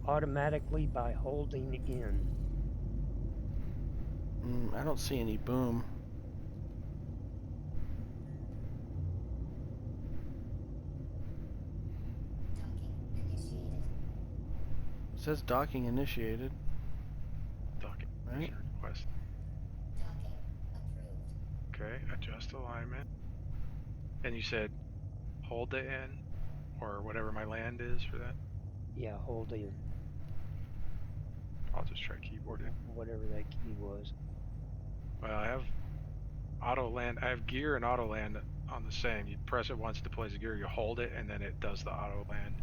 automatically by holding in. I don't see any boom. It says docking initiated. Docking Right. request. Okay, adjust alignment. And you said hold the in, or whatever my land is for that? Yeah, hold in. I'll just try keyboard it. Whatever that key was. Well, I have auto land. I have gear and auto land on the same. You press it once, it deploys the gear. You hold it, and then it does the auto land.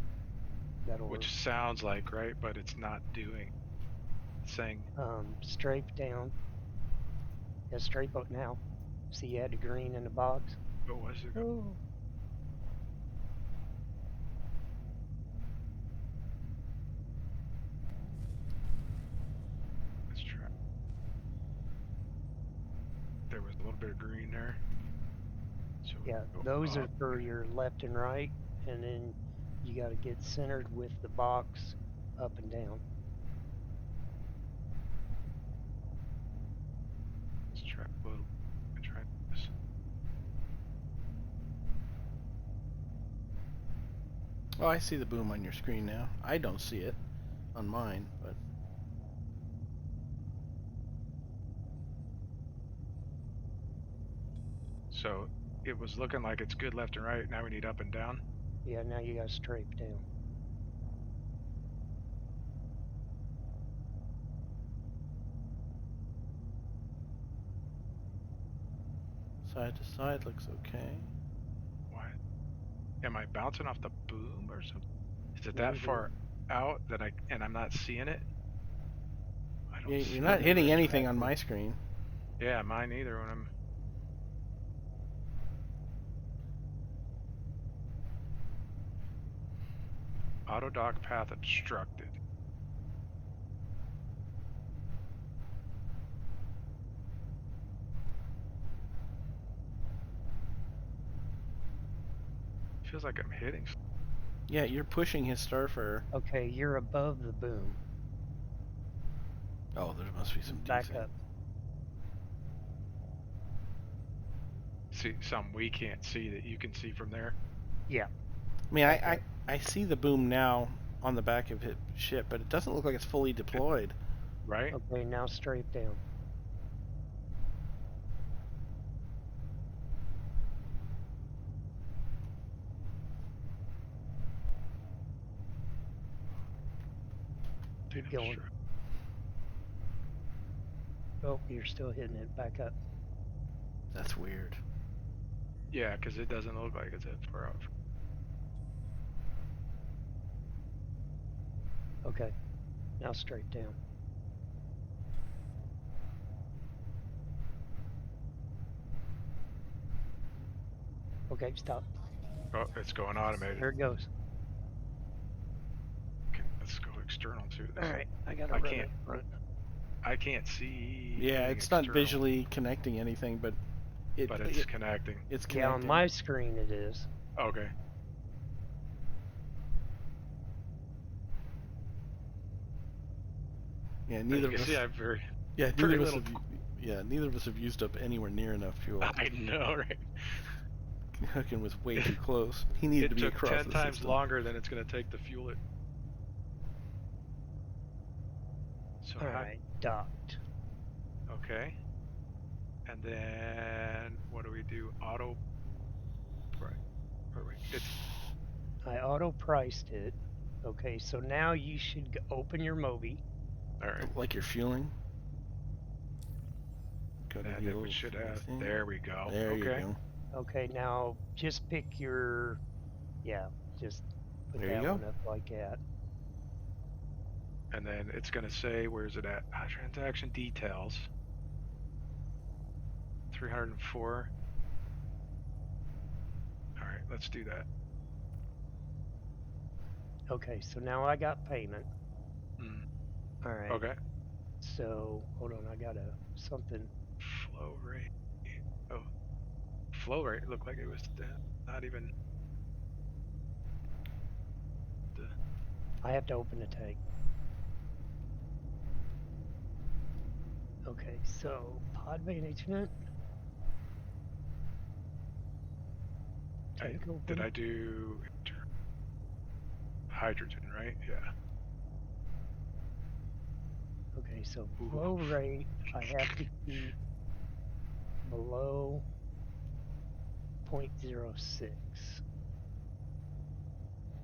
That'll Which work. sounds like right, but it's not doing. It's saying Strafe down. Yeah, strafe up now. See, you had the green in the box. what was it? Oh. Let's try. There was a little bit of green there. So Yeah, those are for your left and right, and then you got to get centered with the box up and down. Let's try a little. Try this. Oh, I see the boom on your screen now. I don't see it on mine, but So it was looking like it's good left and right. Now we need up and down. Yeah, now you got to strafe down. side to side looks okay. Why? Am I bouncing off the boom or something? Is it that Maybe. far out that I'm not seeing it? I don't see You're not it. hitting anything on my screen. Yeah, mine either when I'm. Auto dock path obstructed. Feels like I'm hitting. Yeah, you're pushing his Starfire. Okay, you're above the boom. Oh, there must be some Back desync. up. See some we can't see that you can see from there. Yeah. I mean, I see the boom now on the back of his ship, but it doesn't look like it's fully deployed. Right? Okay, now strafe down. Keep going. Oh, you're still hitting it. Back up. That's weird. Yeah, because it doesn't look like it's that far out. Okay, now straight down. Okay, stop. Oh, it's going automated. There it goes. Okay, let's go external too. All right, I gotta I run can't. it. I can't see. Yeah, it's external, not visually connecting anything, but it's connecting. It's connecting. Yeah, on my screen it is. Okay. Yeah, neither of us. See, I'm very. Yeah, very neither of us. little. Neither of us have used up anywhere near enough fuel. I know, right? Hooking was way too close. He needed to be across the system. It took 10 times longer than it's going to take to fuel it. So All right, docked. Okay. And then what do we do? Auto. Right. I auto priced it. Okay, so now you should open your Moby. All right. Like you're fueling. And then we should have. There we go. There you go. Okay, now just pick your. Yeah, just put there that you go. one up like that. And then it's going to say, where's it at? Transaction details. 304. All right, let's do that. Okay, so now I got payment. All right. Okay. So hold on, I got something. Flow rate. Oh, flow rate looked like it was not even. I have to open the tank. Okay, so pod management. Tank open. Did I do hydrogen, right? Yeah. Okay, so Ooh. flow rate I have to keep below 0.06.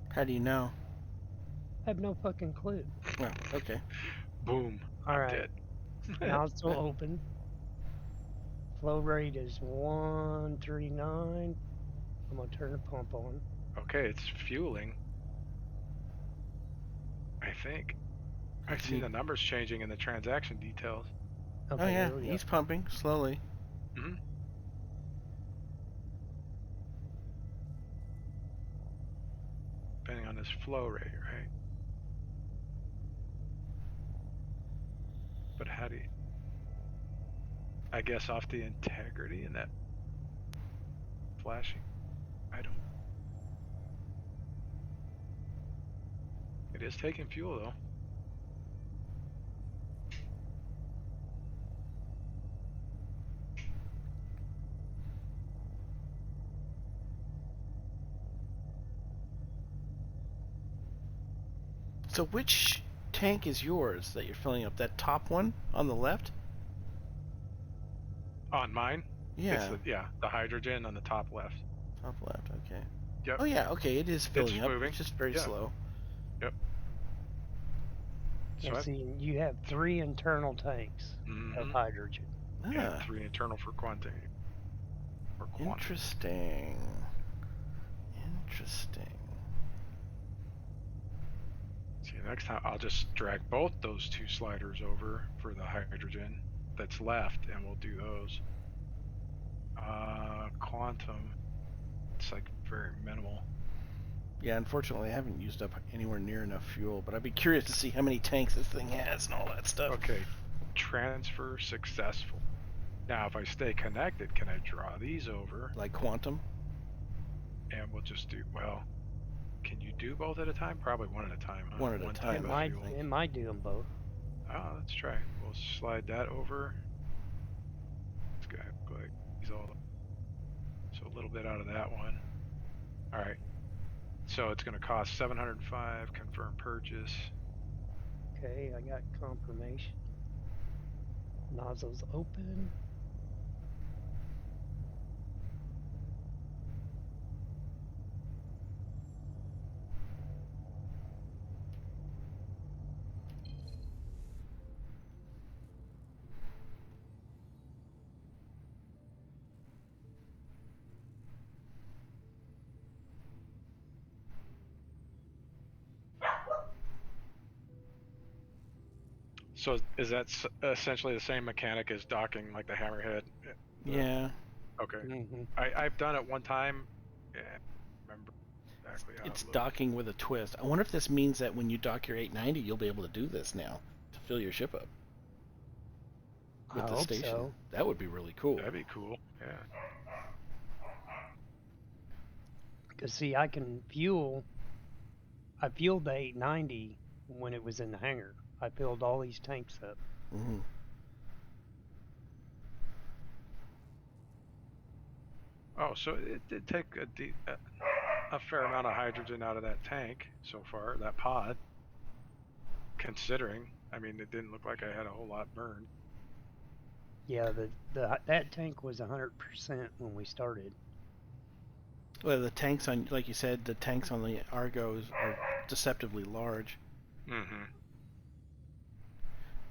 How do you know? I have no fucking clue. Well, okay. Boom. All I'm right. dead. Nozzle open. Flow rate is 139. I'm gonna turn the pump on. Okay, it's fueling. I think. I've seen the numbers changing in the transaction details. Okay, Oh yeah, here we go. he's pumping slowly. Mm-hmm. Depending on his flow rate, right? But how do you... I guess off the integrity in that flashing? I don't... It is taking fuel, though. So which tank is yours that you're filling up? That top one on the left? On mine? Yeah. It's the hydrogen on the top left. Top left, okay. Yep. Oh yeah, okay, it is filling up. moving. It's just very Yeah. slow. Yep. Yeah, see, you have 3 internal tanks of hydrogen. And 3 internal for quantity. Interesting. Interesting. See, next time I'll just drag both those 2 sliders over for the hydrogen that's left, and we'll do those. Quantum, it's like very minimal. Yeah, unfortunately, I haven't used up anywhere near enough fuel, but I'd be curious to see how many tanks this thing has and all that stuff. Okay, transfer successful. Now, if I stay connected, can I draw these over? Like quantum? And we'll just do, well, can you do both at a time? Probably one at a time, huh? One at a time. It might do them both. Oh, let's try. We'll slide that over. Let's go ahead and these all up. So a little bit out of that one. All right. So it's going to cost 705. Confirm purchase. Okay, I got confirmation. Nozzles open. So is that essentially the same mechanic as docking like the hammerhead? Yeah. Okay. I've done it one time. Yeah, remember exactly how It's docking with a twist. I wonder if this means that when you dock your 890, you'll be able to do this now to fill your ship up with the station. So. That would be really cool. That'd be cool. Yeah. Because see, I fueled the 890 when it was in the hangar. I filled all these tanks up. Mm-hmm. Oh, so it did take a fair amount of hydrogen out of that tank so far, that pod. Considering, I mean, it didn't look like I had a whole lot burned. Yeah, that tank was 100% when we started. Well, the tanks on, like you said, the tanks on the Argos are deceptively large. Mm-hmm.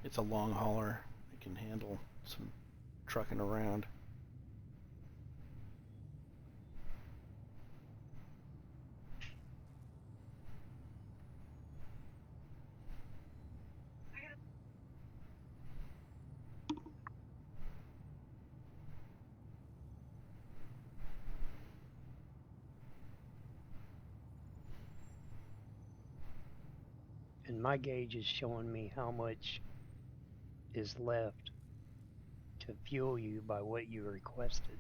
It's a long hauler. It can handle some trucking around. And my gauge is showing me how much is left to fuel you by what you requested.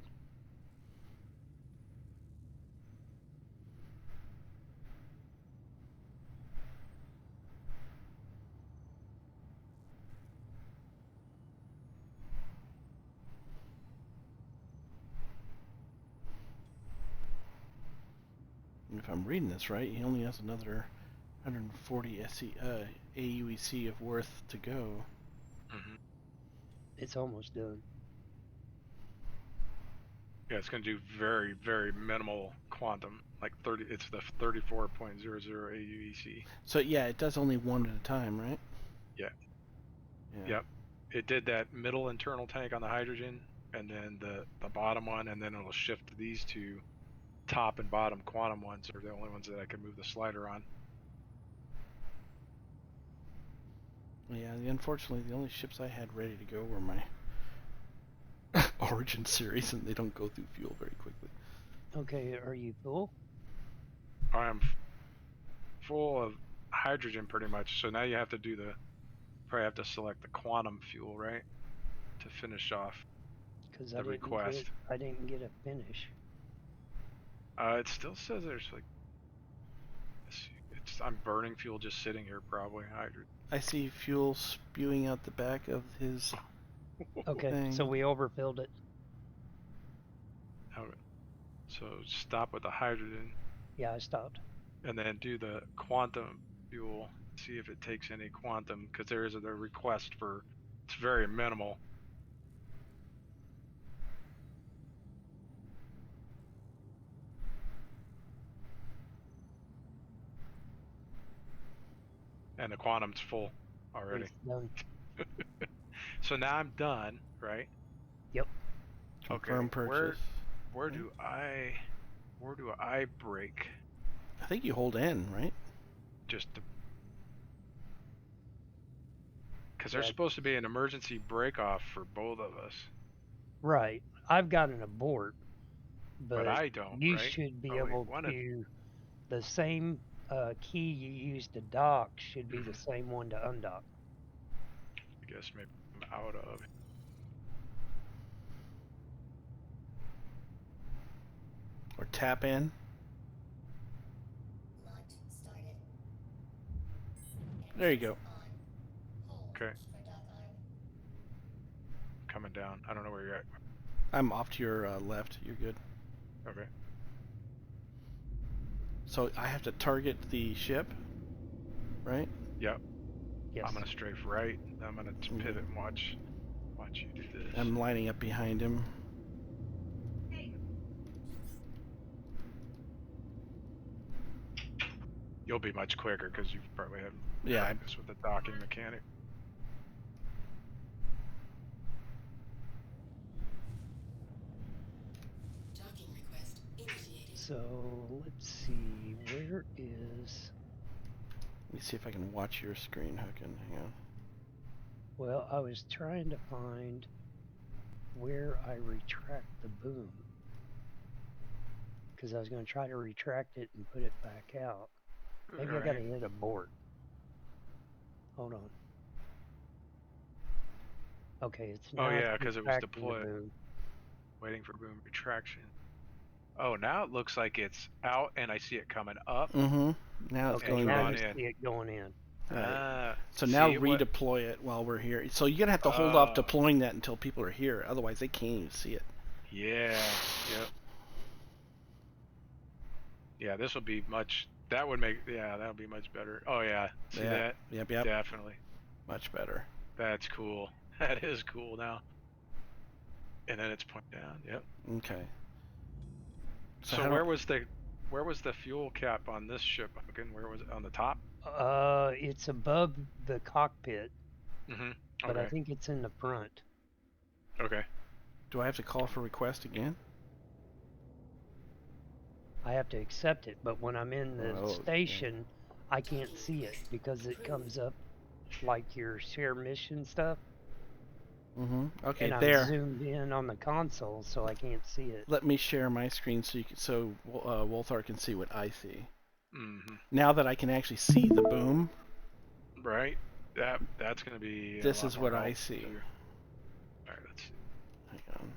if I'm reading this right, he only has another 140 AUEC of worth to go. Mm-hmm. It's almost done. Yeah, it's going to do very, very minimal quantum. Like 30, it's the 34.00 AUEC. So yeah, it does only one at a time, right? Yeah. Yeah. Yep. It did that middle internal tank on the hydrogen, and then the bottom one, and then it'll shift to these two top and bottom quantum ones are the only ones that I can move the slider on. Yeah, unfortunately, the only ships I had ready to go were my Origin series, and they don't go through fuel very quickly. Okay, are you full? I am full of hydrogen pretty much, so now you have to do probably have to select the quantum fuel, right? To finish off Because the request. I didn't get a finish. It still says there's like, I'm burning fuel just sitting here probably. Hydrogen. I see fuel spewing out the back of his Okay, thing. so we overfilled it. Okay. So stop with the hydrogen. Yeah, I stopped. And then do the quantum fuel. See if it takes any quantum, because there is a request for, it's very minimal. And the quantum's full already. It's done. So now I'm done, right? Yep. Confirm purchase. Where do I break? I think you hold N, right? Just because there's supposed to be an emergency break off for both of us. Right. I've got an abort, But I don't. you right? should be Oh, wait, able to. The same key you use to dock should be the same one to undock. I guess maybe I'm out of. Or tap in. There you go. Okay. Coming down. I don't know where you're at. I'm off to your left. You're good. Okay. So I have to target the ship, right? Yep. Yes. I'm gonna strafe right. I'm gonna pivot and watch you do this. I'm lining up behind him. You'll be much quicker because you probably have practice with the docking mechanic. Docking request initiated. So let's see, where is? Let me see if I can watch your screen, Hookin. Hang on. Well, I was trying to find where I retract the boom, because I was going to try to retract it and put it back out. Maybe I got to hit abort. Hold on. Okay, it's now. Oh yeah, because it was retracting the deployed. boom. Waiting for boom retraction. Oh, now it looks like it's out, and I see it coming up. Mm-hmm. Now it's Okay, going now on you in. see it going in. Right. So now redeploy it while we're here. So you're gonna have to hold off deploying that until people are here. Otherwise, they can't even see it. Yeah. Yep. Yeah, this will be much. That would make. Yeah, that would be much better. Oh yeah. See that? Yep. Definitely. Much better. That's cool. That is cool now. And then it's point down. Yep. Okay. So where was the fuel cap on this ship? Where was it? On the top? It's above the cockpit, Mm-hmm. but I think it's in the front. Okay. Do I have to call for request again? I have to accept it, but when I'm in the station, I can't see it because it comes up like your share mission stuff. Mm-hmm. Okay, and there. I'm zoomed in on the console, so I can't see it. Let me share my screen so you can, Wolthar can see what I see. Mm-hmm. Now that I can actually see the boom. Right. That's gonna be. This is what I see. All right, let's see. Hang on.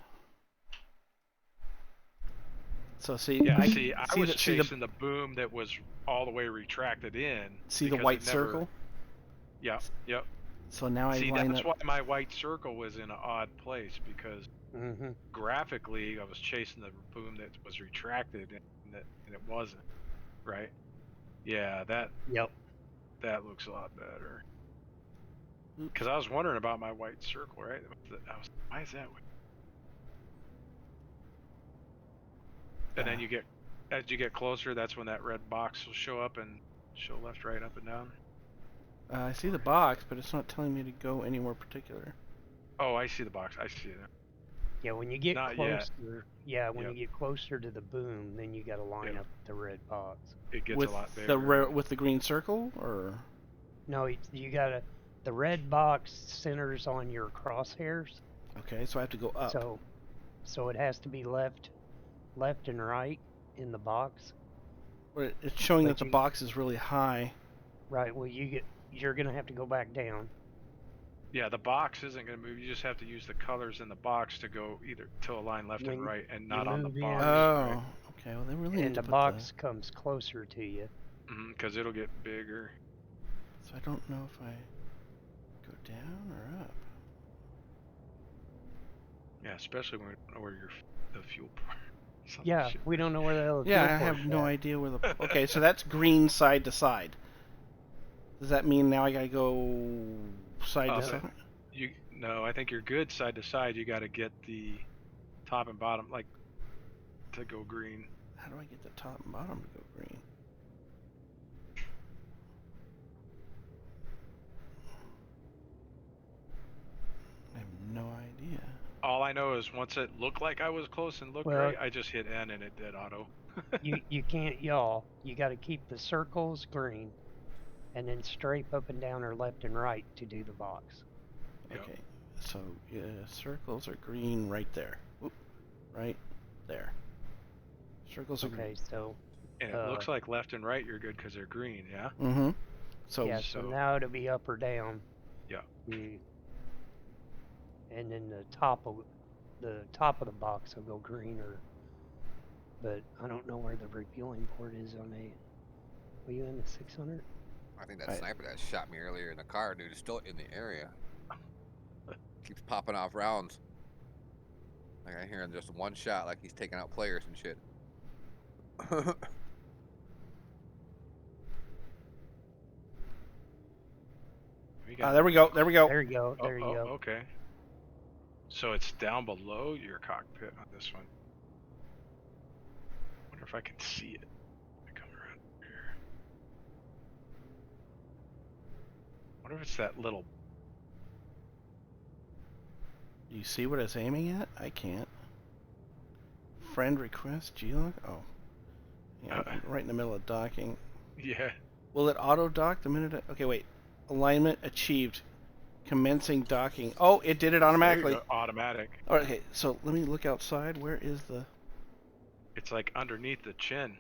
So see, yeah, I was chasing the boom that was all the way retracted in. See the white circle? Yep. So now I line that's up. why my white circle was in an odd place, because graphically I was chasing the boom that was retracted and it wasn't. right? Yeah, that Yep. looks a lot better. Oops. Because I was wondering about my white circle, right? Why is that? And then as you get closer, that's when that red box will show up and show left, right, up, and down. I see the box, but it's not telling me to go anywhere particular. Oh, I see the box. I see it. Yeah, when you get Not closer, yet. when you get closer to the boom, then you got to line Yep. up the red box. It gets With a lot bigger. with the green circle, or No, you got to. The red box centers on your crosshairs, okay, so I have to go up. so it has to be left and right in the box. But it's showing But that the box is really high. Right. Well, you're gonna have to go back down. Yeah, the box isn't going to move. You just have to use the colors in the box to go either to align left and When right, and you not on the move in- box. Oh, right? okay. Well, they really need And to the put box comes closer to you. Because it'll get bigger. So I don't know if I go down or up. Yeah, especially when we don't know where the fuel part. Yeah, we don't know where the hell the Yeah, fuel I have port's no at. idea where the. Okay, so that's green side to side. Does that mean now I gotta go side to side? No, I think you're good side to side. You got to get the top and bottom to go green. How do I get the top and bottom to go green? I have no idea. All I know is once it looked like I was close and looked Well- right, I just hit N and it did auto. You can't yaw. You got to keep the circles green, and then strafe up and down or left and right to do the box. Yep. Okay, so yeah, circles are green right there. Oop, right there. Circles are Okay, so And it looks like left and right you're good because they're green, yeah? green. Mm-hmm. So yeah, so now it'll be up or down. Yeah. And then the top of the box will go green, but I don't know where the refueling port is on a. Were you in the 600? I think that Right. sniper that shot me earlier in the car, dude, is still in the area. Keeps popping off rounds. Like I hear him just one shot, like he's taking out players and shit. there we go. There we go. There you go. There you go. Okay. So it's down below your cockpit on this one. Wonder if I can see it. I come around here. Wonder if it's that little. You see what it's aiming at? I can't. Friend request G-Log? Oh. Yeah, I'm right in the middle of docking. Yeah. Will it auto dock the minute okay, wait. Alignment achieved. Commencing docking. Oh, it did it automatically. There you go, automatic. All right, okay, so let me look outside. Where is the It's like underneath the chin.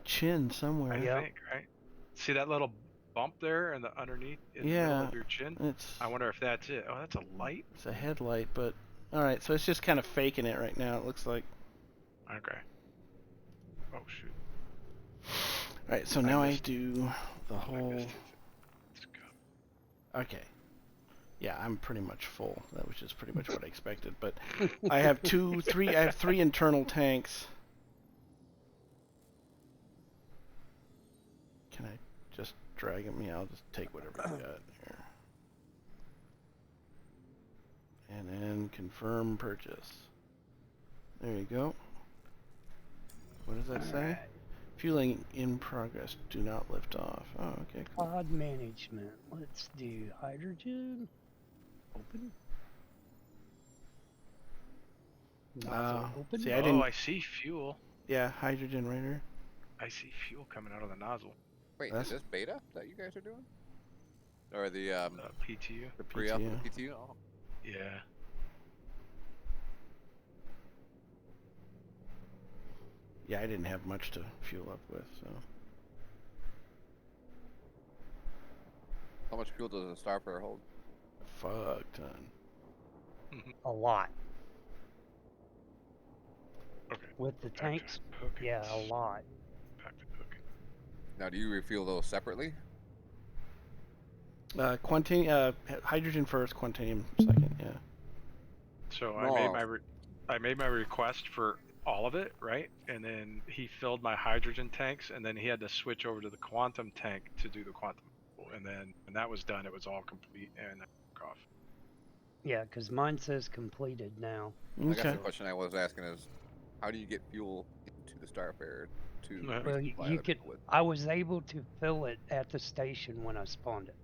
chin somewhere? I Yeah. think, right? See that little bump there and the underneath in the Yeah. middle of your chin? It's I wonder if that's it. Oh, that's a light? it's a headlight, but all right. So it's just kind of faking it right now. It looks like. Okay. Oh, shoot. All right, so I now I missed- do the I whole. missed it. Let's go. Okay. Yeah, I'm pretty much full. That was just pretty much what I expected. But I have I have three internal tanks. Can I just drag them? Yeah, I'll just take whatever you got here. And then confirm purchase. There you go. What does that say? Alright. Fueling in progress. Do not lift off. Oh, okay, cool. Pod management. Let's do hydrogen. Open. Nozzle open. see, I Oh, didn't. I see fuel. Yeah, hydrogen right here. I see fuel coming out of the nozzle. Wait, That's- is this beta that you guys are doing? Or the PTU. the pre-up PTU. of the PTU? Oh. Yeah. Yeah, I didn't have much to fuel up with, so. How much fuel does a starfire hold? Fuck ton. A lot. Okay. With the Back to tanks, hookings. yeah, a lot. Back to hooking. Now, do you refuel those separately? Hydrogen first, quantinium second. Yeah. So No. I made my request for all of it, right? And then he filled my hydrogen tanks, and then he had to switch over to the quantum tank to do the quantum. And then when that was done, it was all complete, and I took off. Yeah, because mine says completed now. I guess Okay. the question I was asking is, how do you get fuel into the Starfarer to Well, resupply you other could. people with? I was able to fill it at the station when I spawned it.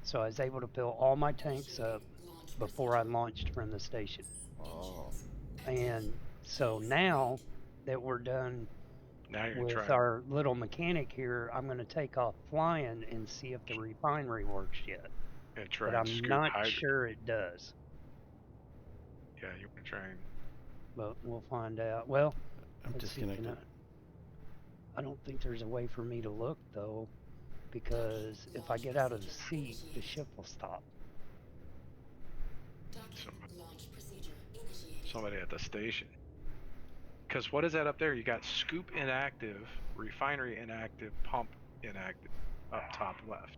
So I was able to fill all my tanks up Launch before I procedure. launched from the station. Oh, And so now that we're done Now you're with trying. our little mechanic here, I'm going to take off flying and see if the refinery works yet. Yeah, try But and I'm scoop not hydrogen. sure it does. Yeah, you want to try and. But we'll find out. Well, I'm let's see. disconnected. I don't think there's a way for me to look though, because if I get out of the seat, the ship will stop. Launch procedure initiated. Somebody at the station. Because what is that up there? You got scoop inactive, refinery inactive, pump inactive up top left.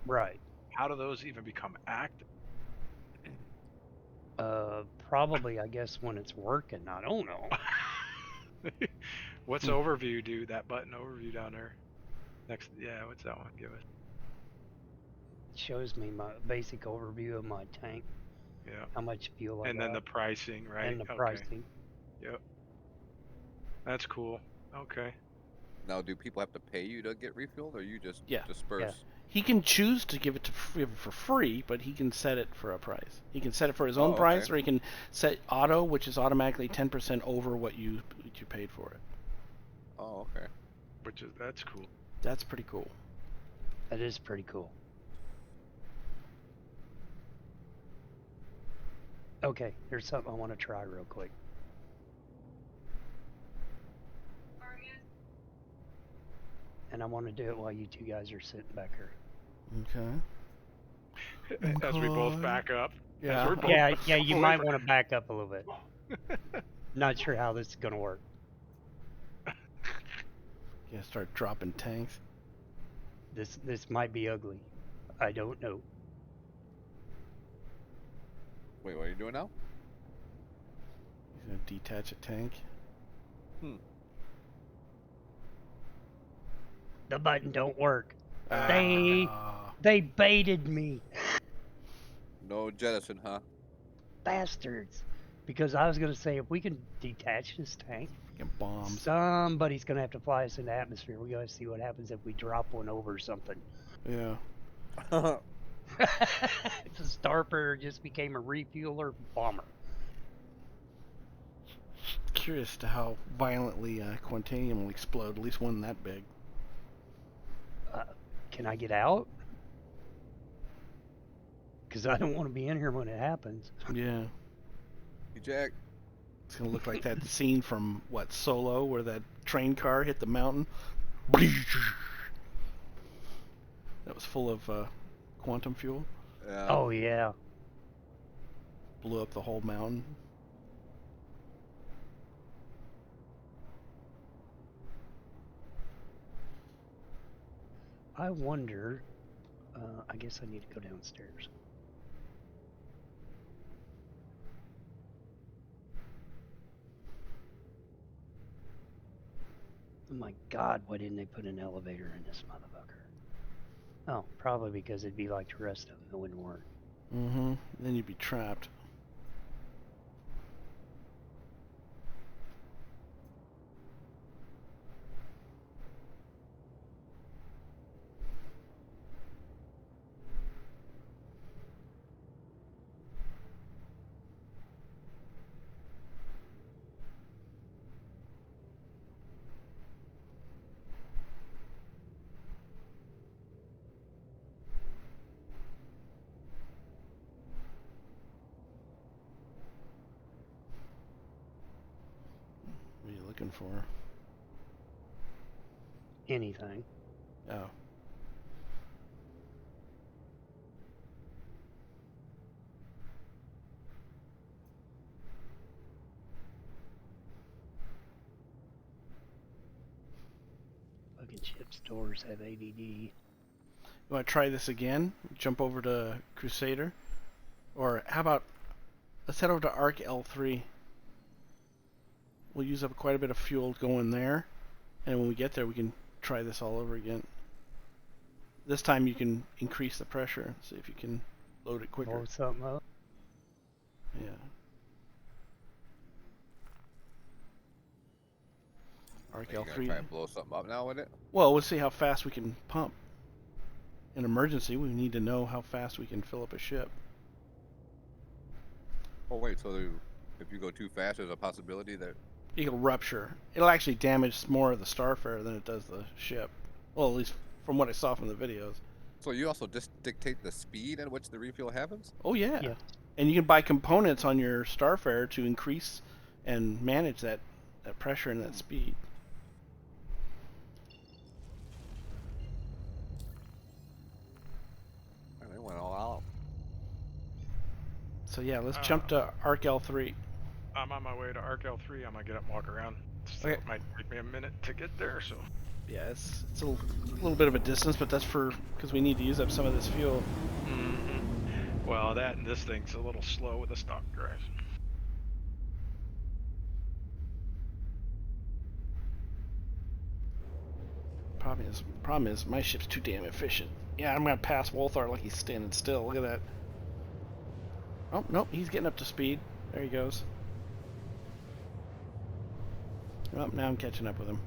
Right. How do those even become active? Probably, I guess, when it's working. I don't know. What's overview do? That button overview down there. Next, yeah, what's that one? Give us. It shows me my basic overview of my tank, Yeah. how much fuel I And got, then the pricing, right? and the Okay. pricing. Yep. That's cool. Okay. now do people have to pay you to get refueled, or you just Yeah. disperse? He can choose to give it for free, but he can set it for a price. He can set it for his own Oh, price, okay. or he can set auto, which is automatically 10% over what you paid for it. Oh, okay. Which is that's cool. That's pretty cool. That is pretty cool. Okay, here's something I want to try real quick. And I want to do it while you two guys are sitting back here. Okay. As we both back up. Yeah. We're both Yeah, you away might from- want to back up a little bit. Not sure how this is going to work. Yeah, start dropping tanks. This might be ugly. I don't know. Wait, what are you doing now? He's gonna detach a tank. The button don't work. Ah. They baited me, No jettison, huh? bastards. Because I was going to say, if we can detach this tank, Freaking bombs. somebody's going to have to fly us in the atmosphere. We got to see what happens if we drop one over something. Yeah. It's a Starfarer just became a refueler bomber. Curious to how violently Quantanium will explode. At least one that big. Can I get out? Because I don't want to be in here when it happens. Yeah. Hey, Jack. It's gonna look like that scene from Solo, where that train car hit the mountain. That was full of quantum fuel. Oh yeah. Blew up the whole mountain. I wonder. I guess I need to go downstairs. Oh my God, why didn't they put an elevator in this motherfucker? Oh, probably because it'd be like the rest of them, it wouldn't work. Mm-hmm. Then you'd be trapped. What are you looking for? Anything. Oh. Fucking ship stores have ADD. You want to try this again? Jump over to Crusader? Or how about, let's head over to Arc L3. we'll use up quite a bit of fuel going there, and when we get there, we can try this all over again. This time you can increase the pressure, see if you can load it quicker. Blow something up. Yeah. Arc Are you gonna L3. try and blow something up now with it? Well, we'll see how fast we can pump. In emergency, we need to know how fast we can fill up a ship. Oh wait, so if you go too fast, there's a possibility that. It'll rupture. It'll actually damage more of the Starfarer than it does the ship. Well, at least from what I saw from the videos. So you also just dictate the speed at which the refuel happens? Oh yeah. Yeah. And you can buy components on your Starfarer to increase and manage that pressure and that speed. Man, they went all out. So yeah, let's jump to Arc L3. I'm on my way to Arc L3. I'm gonna get up and walk around. So Okay. it might take me a minute to get there. So. Yeah, it's a little bit of a distance, but that's because we need to use up some of this fuel. Mm-hmm. Well, that and this thing's a little slow with the stock drive. Problem is my ship's too damn efficient. Yeah, I'm gonna pass Wolthar like he's standing still. Look at that. Oh nope, he's getting up to speed. There he goes. Well, now I'm catching up with him.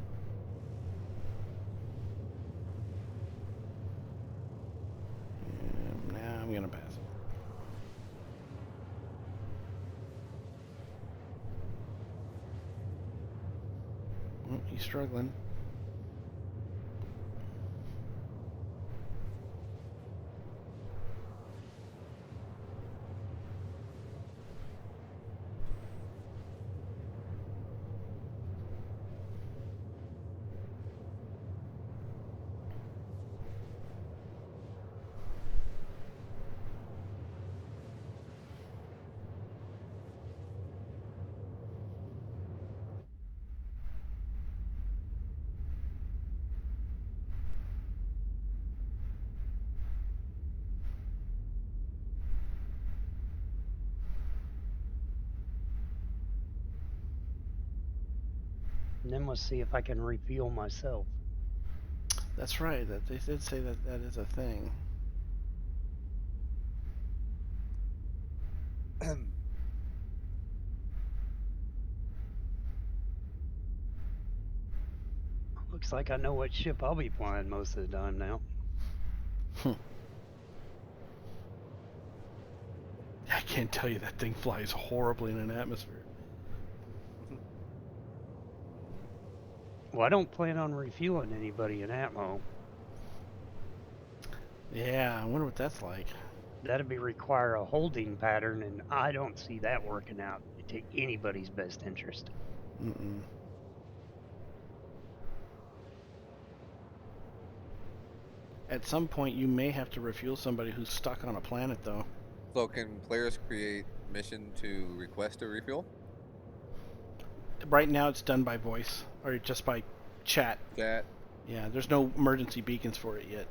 And now I'm gonna pass him. Oh, he's struggling. And then we'll see if I can refuel myself. That's right. That they did say that is a thing. Looks like I know what ship I'll be flying most of the time now. I can't tell you that thing flies horribly in an atmosphere. Well, I don't plan on refueling anybody in Atmo. Yeah, I wonder what that's like. That'd require a holding pattern, and I don't see that working out to anybody's best interest. Mm-mm. At some point, you may have to refuel somebody who's stuck on a planet, though. So can players create mission to request a refuel? Right now, it's done by voice or just by chat. Chat. Yeah, there's no emergency beacons for it yet.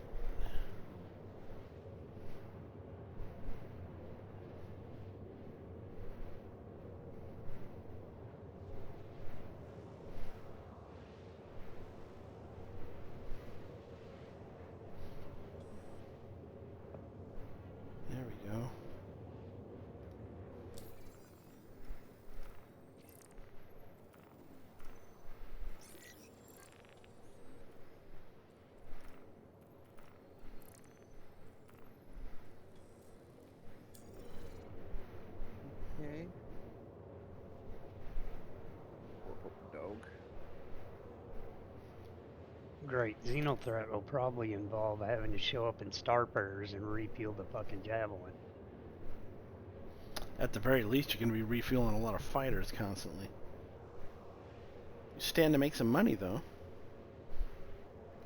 There we go. Okay. Dog. Great. Xenothreat will probably involve having to show up in Starfarers and refuel the fucking Javelin. At the very least, you're going to be refueling a lot of fighters constantly. You stand to make some money, though.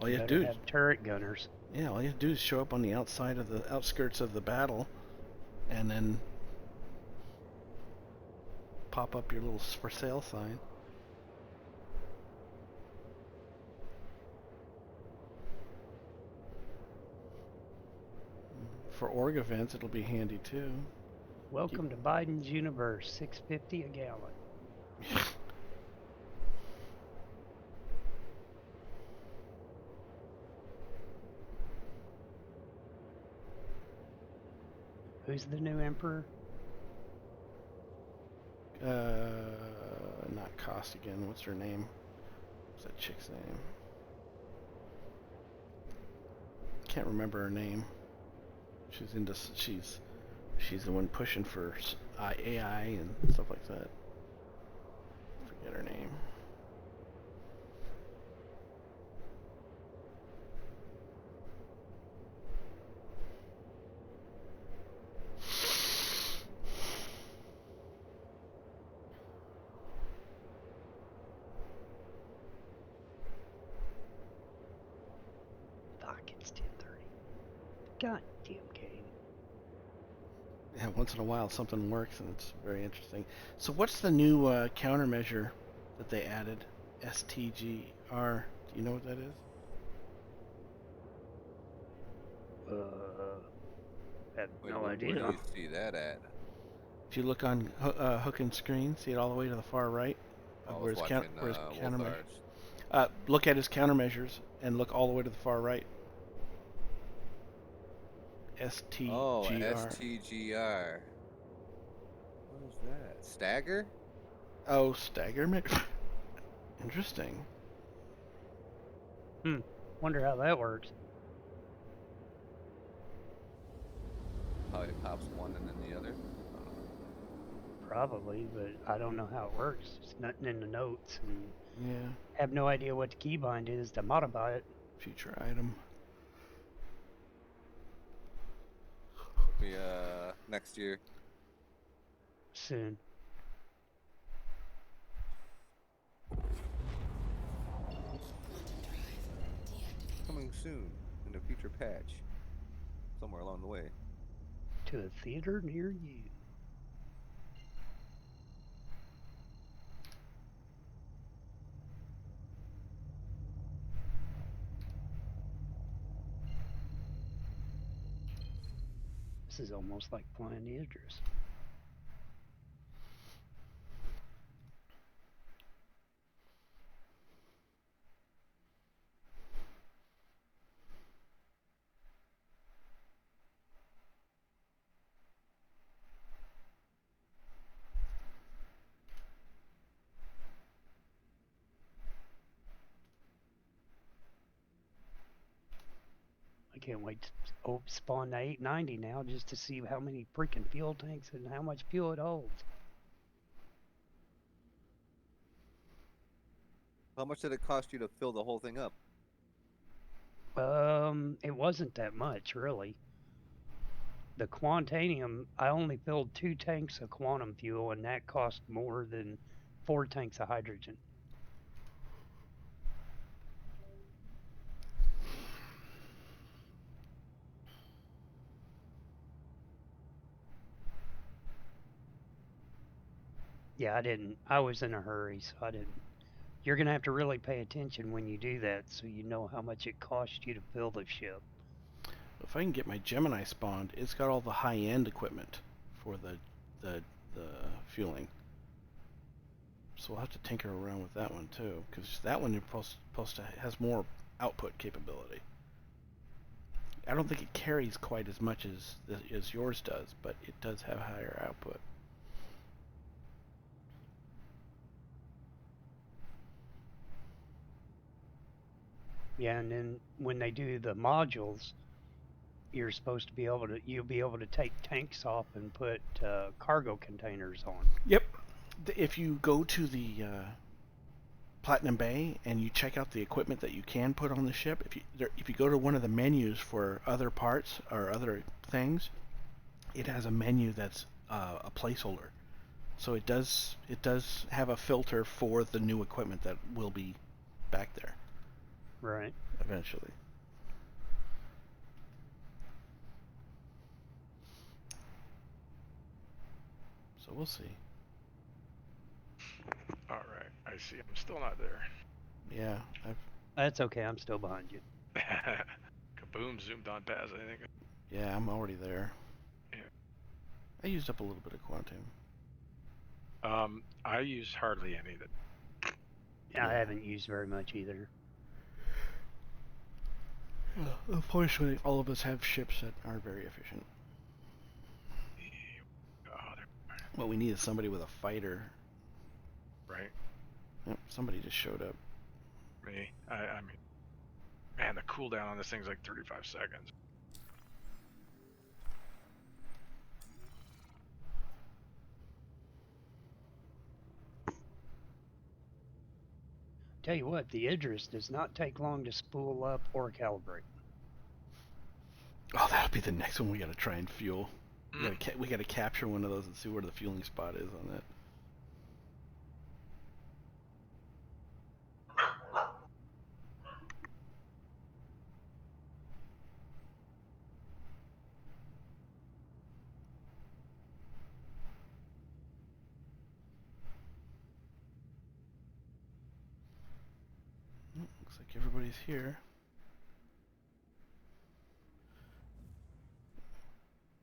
All you have to Better do, have turret gunners. yeah, all you have to do is show up on the outside of the outskirts of the battle, and then pop up your little for sale sign. For org events, it'll be handy too. Welcome to Biden's universe. $6.50 a gallon. Who's the new emperor? Not Costigan. What's her name? What's that chick's name? Can't remember her name. She's the one pushing for AI and stuff like that. Forget her name. Fuck, it's 10:30. God damn game. Yeah, once in a while something works and it's very interesting. So what's the new countermeasure that they added? STGR. Do you know what that is? Have Wait, no where idea. do you see that at? If you look on hook and screen, see it all the way to the far right I of was where his, watching where his countermeasure. Wolthar's. Look at his countermeasures and look all the way to the far right. STGR. Oh, STGR. What is that? Stagger? Oh, stagger. Interesting. Wonder how that works. How it pops one and then the other? Probably, but I don't know how it works. It's nothing in the notes, and Yeah. have no idea what the keybind is to modify it. Future item. Be next year. Soon. Coming soon in a future patch. Somewhere along the way. To a theater near you. This is almost like flying the Idris. I can't wait to spawn the 890 now just to see how many freaking fuel tanks and how much fuel it holds. How much did it cost you to fill the whole thing up? It wasn't that much, really. The Quantanium, I only filled 2 tanks of quantum fuel, and that cost more than 4 tanks of hydrogen. Yeah, I was in a hurry, so I didn't. You're going to have to really pay attention when you do that so you know how much it costs you to fill the ship. If I can get my Gemini spawned, it's got all the high-end equipment for the fueling. So we'll have to tinker around with that one too, because that one you're supposed to has more output capability. I don't think it carries quite as much as yours does, but it does have higher output. Yeah, and then when they do the modules, you'll be able to take tanks off and put cargo containers on. Yep. If you go to the Platinum Bay and you check out the equipment that you can put on the ship, if you go to one of the menus for other parts or other things, it has a menu that's a placeholder. So it does have a filter for the new equipment that will be back there. Right. Eventually. So we'll see. Alright, I see. I'm still not there. Yeah, That's okay. I'm still behind you. Kaboom, zoomed on past, I think. yeah, I'm already there. Yeah. I used up a little bit of quantum. I use hardly any of it. I haven't used very much either. Unfortunately, all of us have ships that aren't very efficient. What we need is somebody with a fighter. Right? Yep, somebody just showed up. Me. I mean, man, the cooldown on this thing's like 35 seconds. Tell you what, the Idris does not take long to spool up or calibrate. Oh, that'll be the next one we gotta try and fuel. Mm. We gotta capture one of those and see where the fueling spot is on that. Looks like everybody's here.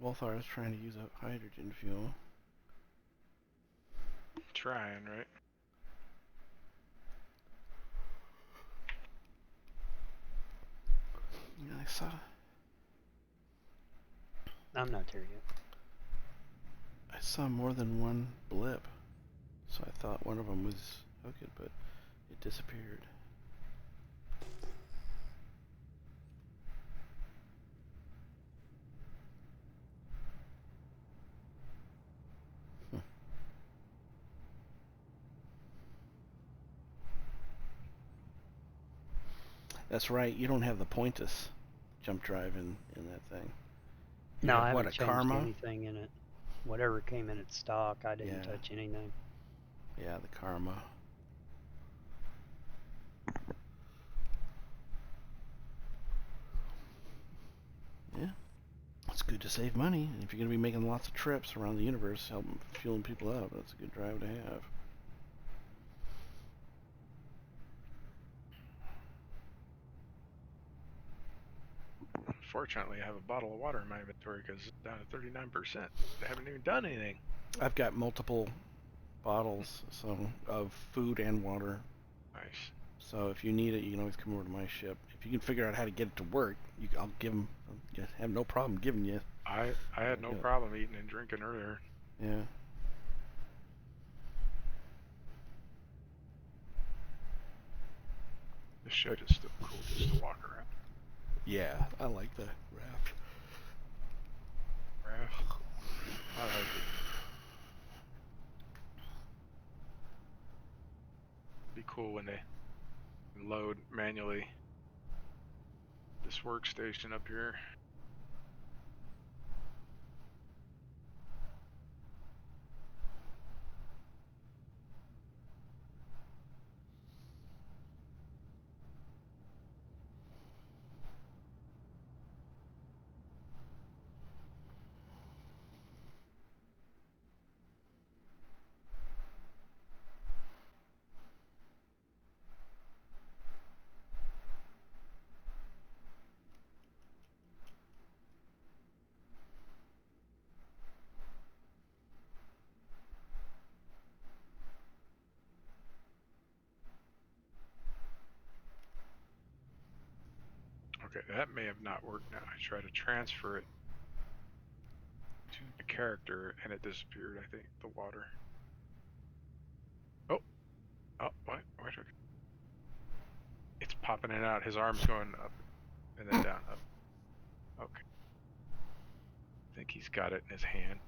Walthar is trying to use up hydrogen fuel. Trying, right? Yeah, I saw. I'm not there yet. I saw more than one blip, so I thought one of them was hooked, but it disappeared. That's right. You don't have the Pointus jump drive in that thing. You No, have I what, haven't a changed Karma? anything in it. Whatever came in its stock, I didn't Yeah. touch anything. Yeah, the Karma. Yeah. It's good to save money. If you're going to be making lots of trips around the universe, helping fueling people up, that's a good drive to have. Fortunately, I have a bottle of water in my inventory because it's down to 39%. I haven't even done anything. I've got multiple bottles of food and water. Nice. So if you need it, you can always come over to my ship. If you can figure out how to get it to work, I'll give them. I have no problem giving you. I had no problem eating and drinking earlier. Yeah. This ship is still cool just to walk around. Yeah, I like the raft. Raft. I like it. Be cool when they load manually this workstation up here. Okay, that may have not worked now. I tried to transfer it to the character and it disappeared, I think, the water. Oh, what? It's popping in and out. His arm's going up and then down, up. Okay. I think he's got it in his hand.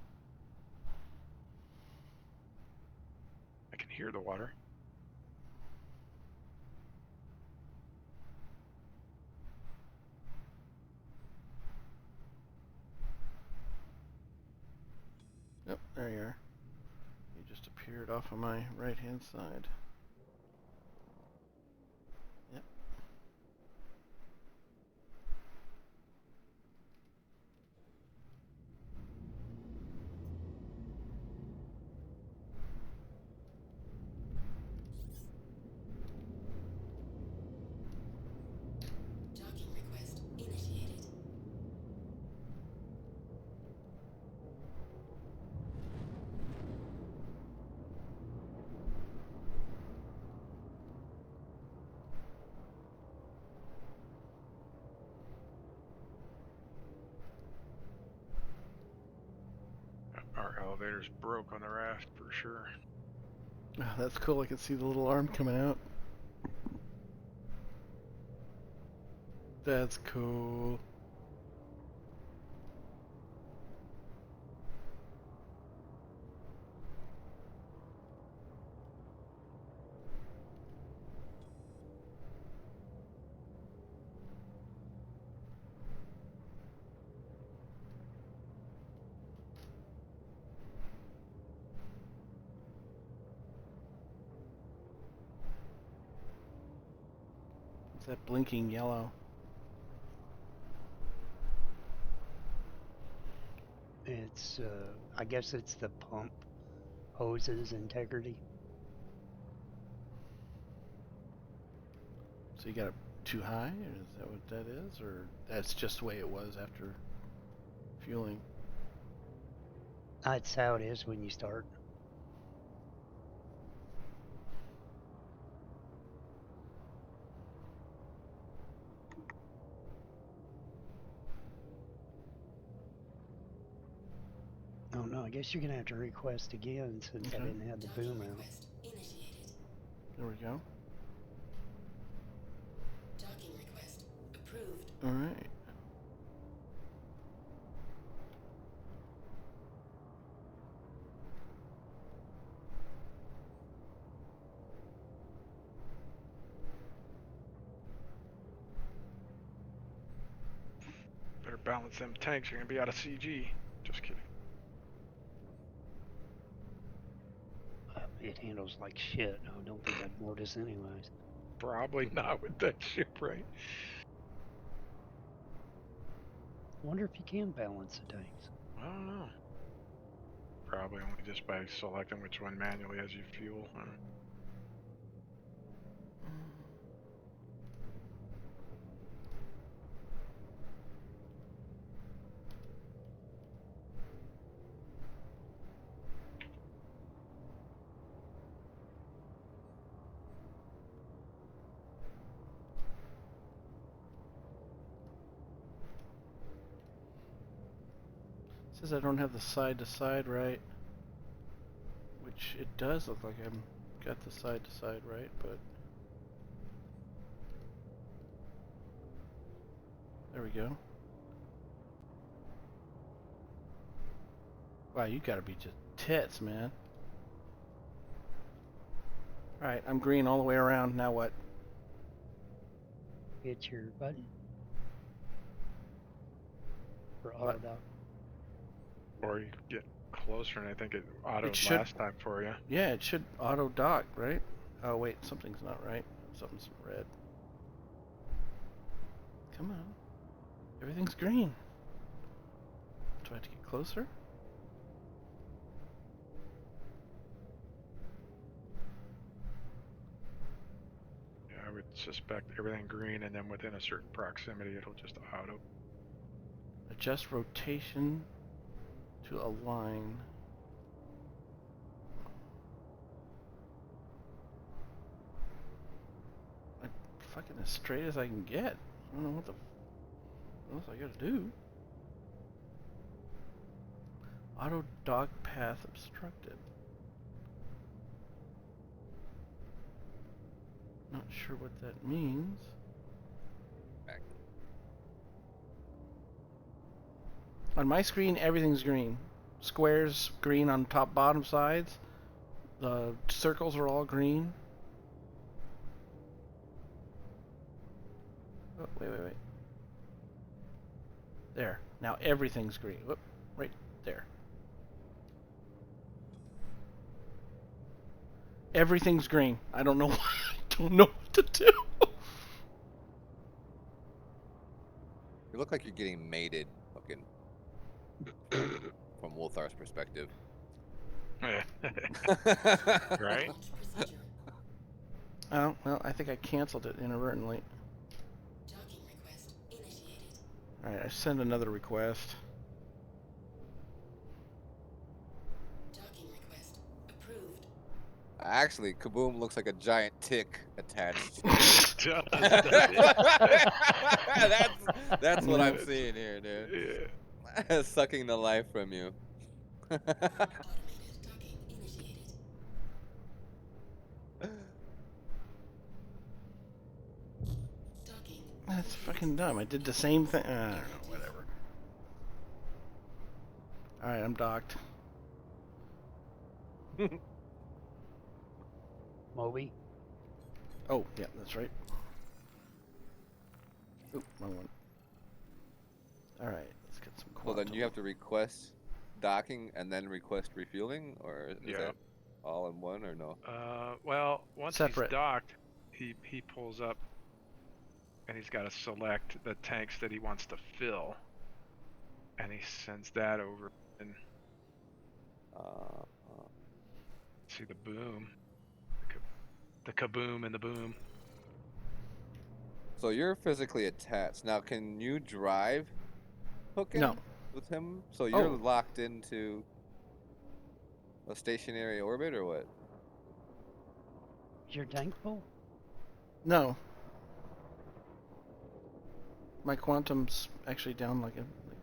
I can hear the water. Yep, there you are. You just appeared off of my right-hand side. Yep. Docking request initiated. Our elevator's broke on the raft for sure. Oh, that's cool. I can see the little arm coming out. That's cool. What's that blinking yellow? It's, I guess it's the pump hoses integrity. So you got it too high, or is that what that is? Or that's just the way it was after fueling? That's how it is when you start. Oh no, I guess you're gonna have to request again since I Okay. didn't have the Docking boom out. request initiated. There we go. Docking request approved. Alright. Better balance them tanks. You're gonna be out of CG. Just kidding. It handles like shit. I don't think I'd notice anyways. Probably not with that ship, right? Wonder if you can balance the tanks. I don't know. Probably only just by selecting which one manually as you fuel. Says I don't have the side to side right, which it does look like I've got the side to side right, but there we go. Wow, you gotta be just tits, man. Alright, I'm green all the way around. Now what? Hit your button for What? auto dock. Or you could get closer, and I think it autoed should- last time for you. Yeah, it should auto dock, right? Oh wait, something's not right. Something's red. Come on. Everything's green. Do I have to get closer? Yeah, I would suspect everything green, and then within a certain proximity, it'll just auto. Adjust rotation to align. I'm fucking as straight as I can get. I don't know what else I gotta do. Auto dock path obstructed. Not sure what that means. Back. On my screen, everything's green. Squares green on top, bottom sides. The circles are all green. Oh, wait. There. Now everything's green. Whoop, right there. Everything's green. I don't know. I don't know what to do. You look like you're getting mated, fucking, from Wolthar's perspective. Right? Launch procedure. Oh, well, I think I canceled it inadvertently. Docking request initiated. Alright, I send another request. Docking request approved. Actually, Kaboom looks like a giant tick attached. that's what I'm seeing here, dude. Yeah. Sucking the life from you. Automated docking initiated. Docking. That's fucking dumb. I did the same thing. I don't know, whatever. Alright, I'm docked. Moby. Oh, yeah, that's right. Oop, wrong one. Alright, let's get some Well, quantum. then you have to request docking and then request refueling, or is Yeah. that all in one, or no? Well, once Separate. he's docked, he pulls up, and he's got to select the tanks that he wants to fill, and he sends that over. And see the boom, the kaboom and the boom. So you're physically attached. Now, can you drive hooking No. with him? So you're Oh. locked into a stationary orbit, or what? Is your tank full? No. My quantum's actually down like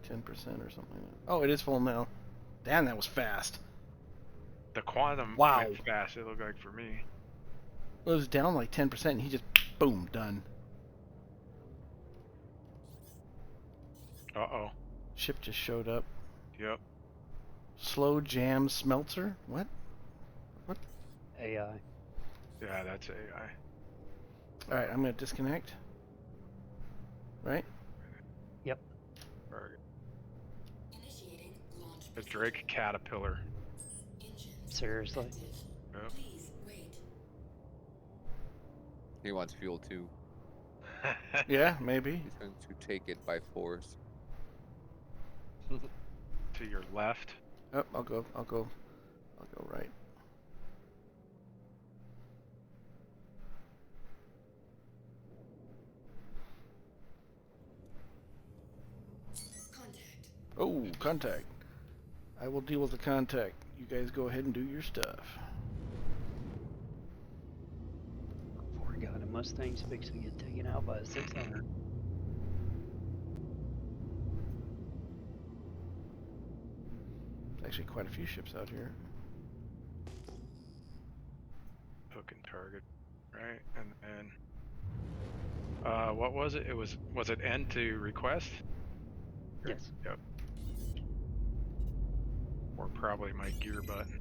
10% or something. Oh, it is full now. Damn, that was fast. The quantum Wow. went fast. It looked like for me. It was down like 10%, and he just, boom, done. Uh-oh. Ship just showed up. Yep. Slow jam smelter? What? AI. Yeah, that's AI. Alright, I'm gonna disconnect. Right? Or Initiating launch the procedure. Drake Caterpillar. Engines Seriously? active. Yep. Please wait. He wants fuel too. Yeah, maybe. He's going to take it by force. To your left. Oh, I'll go right. Contact. Oh, contact. I will deal with the contact. You guys go ahead and do your stuff. Poor God, a Mustang's fixing to get taken out by a 600. There's actually quite a few ships out here. Hook and target. Right? And then what was it? Was it N to request? Yes. Yep. Or probably my gear button.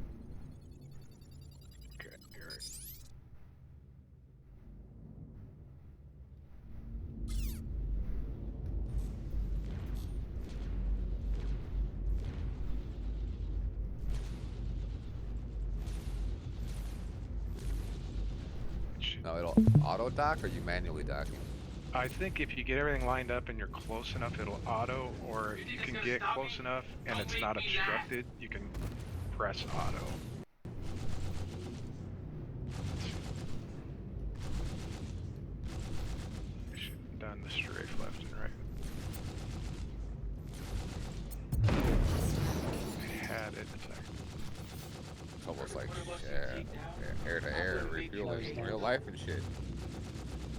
Okay, you're right. Now it'll auto dock, or you manually docking? I think if you get everything lined up and you're close enough, it'll auto, or if you can get close enough and it's not obstructed, you can press auto. I should have done the strafe left and right. I had it. It's almost like air to air refueling in real life and shit.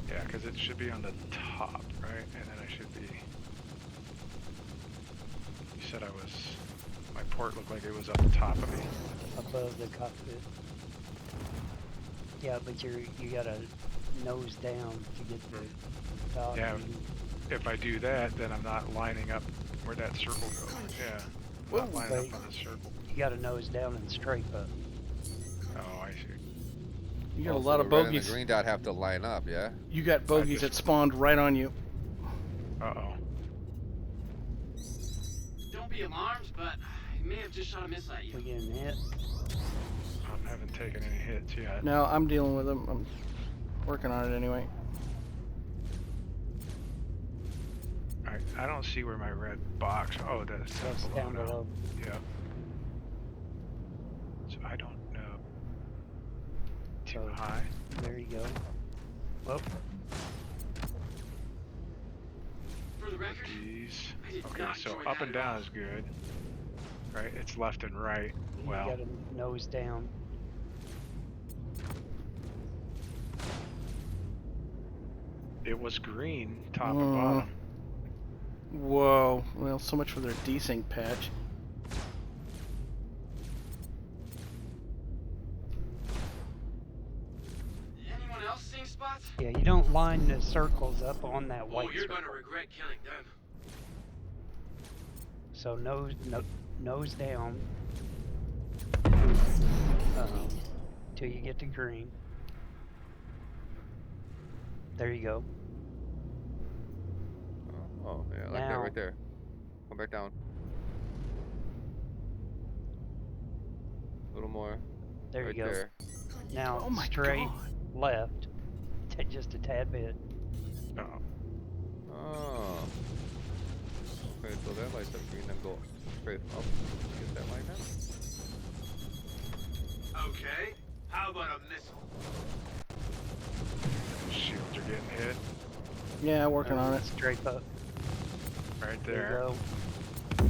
Yeah, because it should be on the top, right? And then I should be... You said I was... My port looked like it was up the top of me. Above the cockpit. Yeah, but you gotta nose down to get the dock. Yeah. If I do that, then I'm not lining up where that circle goes. Yeah. I'm not lining up on the circle. You gotta nose down and strafe up. Oh, I see. You got a Also, lot the of red and bogeys. the green dot have to line up, yeah? You got bogeys that spawned right on you. Uh-oh. Don't be alarmed, but I may have just shot a missile at you. We getting hit. I haven't taken any hits yet. No, I'm dealing with them. I'm working on it anyway. I don't see where my red box... Oh, that's That's down now. below. Yep. So I don't know. Too So, high. there you go. Well, For the record, Jeez. I did Okay, not so join up that and at all. down is good. Right? It's left and right. you Well, gotta nose down. it was green, top and bottom. Whoa. Well, so much for their desync patch. else seeing spots? Yeah, you don't line the circles up on that Oh, white you're circle. gonna regret killing them. So nose down till you get to green. There you go. Oh, yeah, like that Now- right there. Come back down. A little more. There right you go. there. Now Oh my straight God. left, just a tad bit. Uh-oh. Oh. Okay, so that lights up green, then go straight up. Get that light up. Okay, how about a missile? Shields are getting hit. Yeah, working on it. Straight up. Right There you there. go.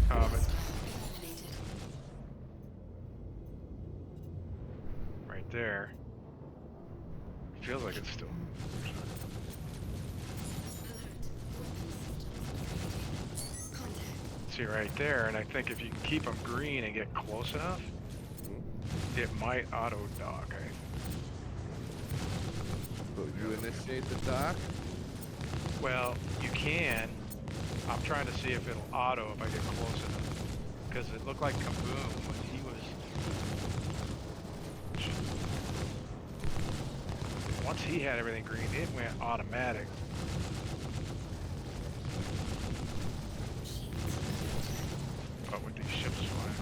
Coming. Right there. Feels like it's still. See right there, and I think if you can keep them green and get close enough, it might auto dock. So you initiate the dock. Well, you can. I'm trying to see if it'll auto if I get close enough. Because it looked like Kaboom when he was. Once he had everything green, it went automatic. But with these ships flying,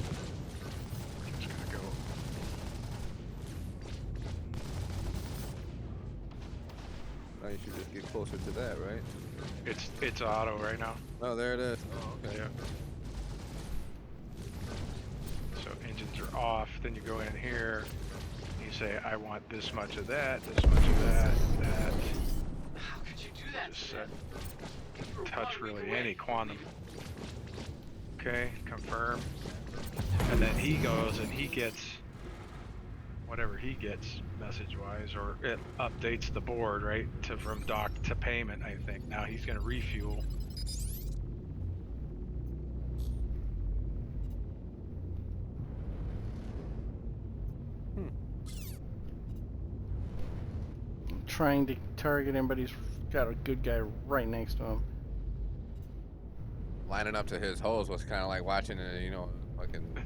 we're just gonna go. Now you should just get closer to that, right? It's auto right now. Oh, there it is. Oh, okay. Yeah. So engines are off. Then you go in here. And you say, I want this much of that, this much of that, that. How could you do that? Just to set, them? We're touch 1 week really away any from quantum. leaving. Okay, confirm. And then he goes and he gets whatever he gets message-wise, or it updates the board, right, to from dock to payment. I think now he's going to refuel. I'm trying to target him, but he's got a good guy right next to him. Lining up to his hose was kind of like watching a, fucking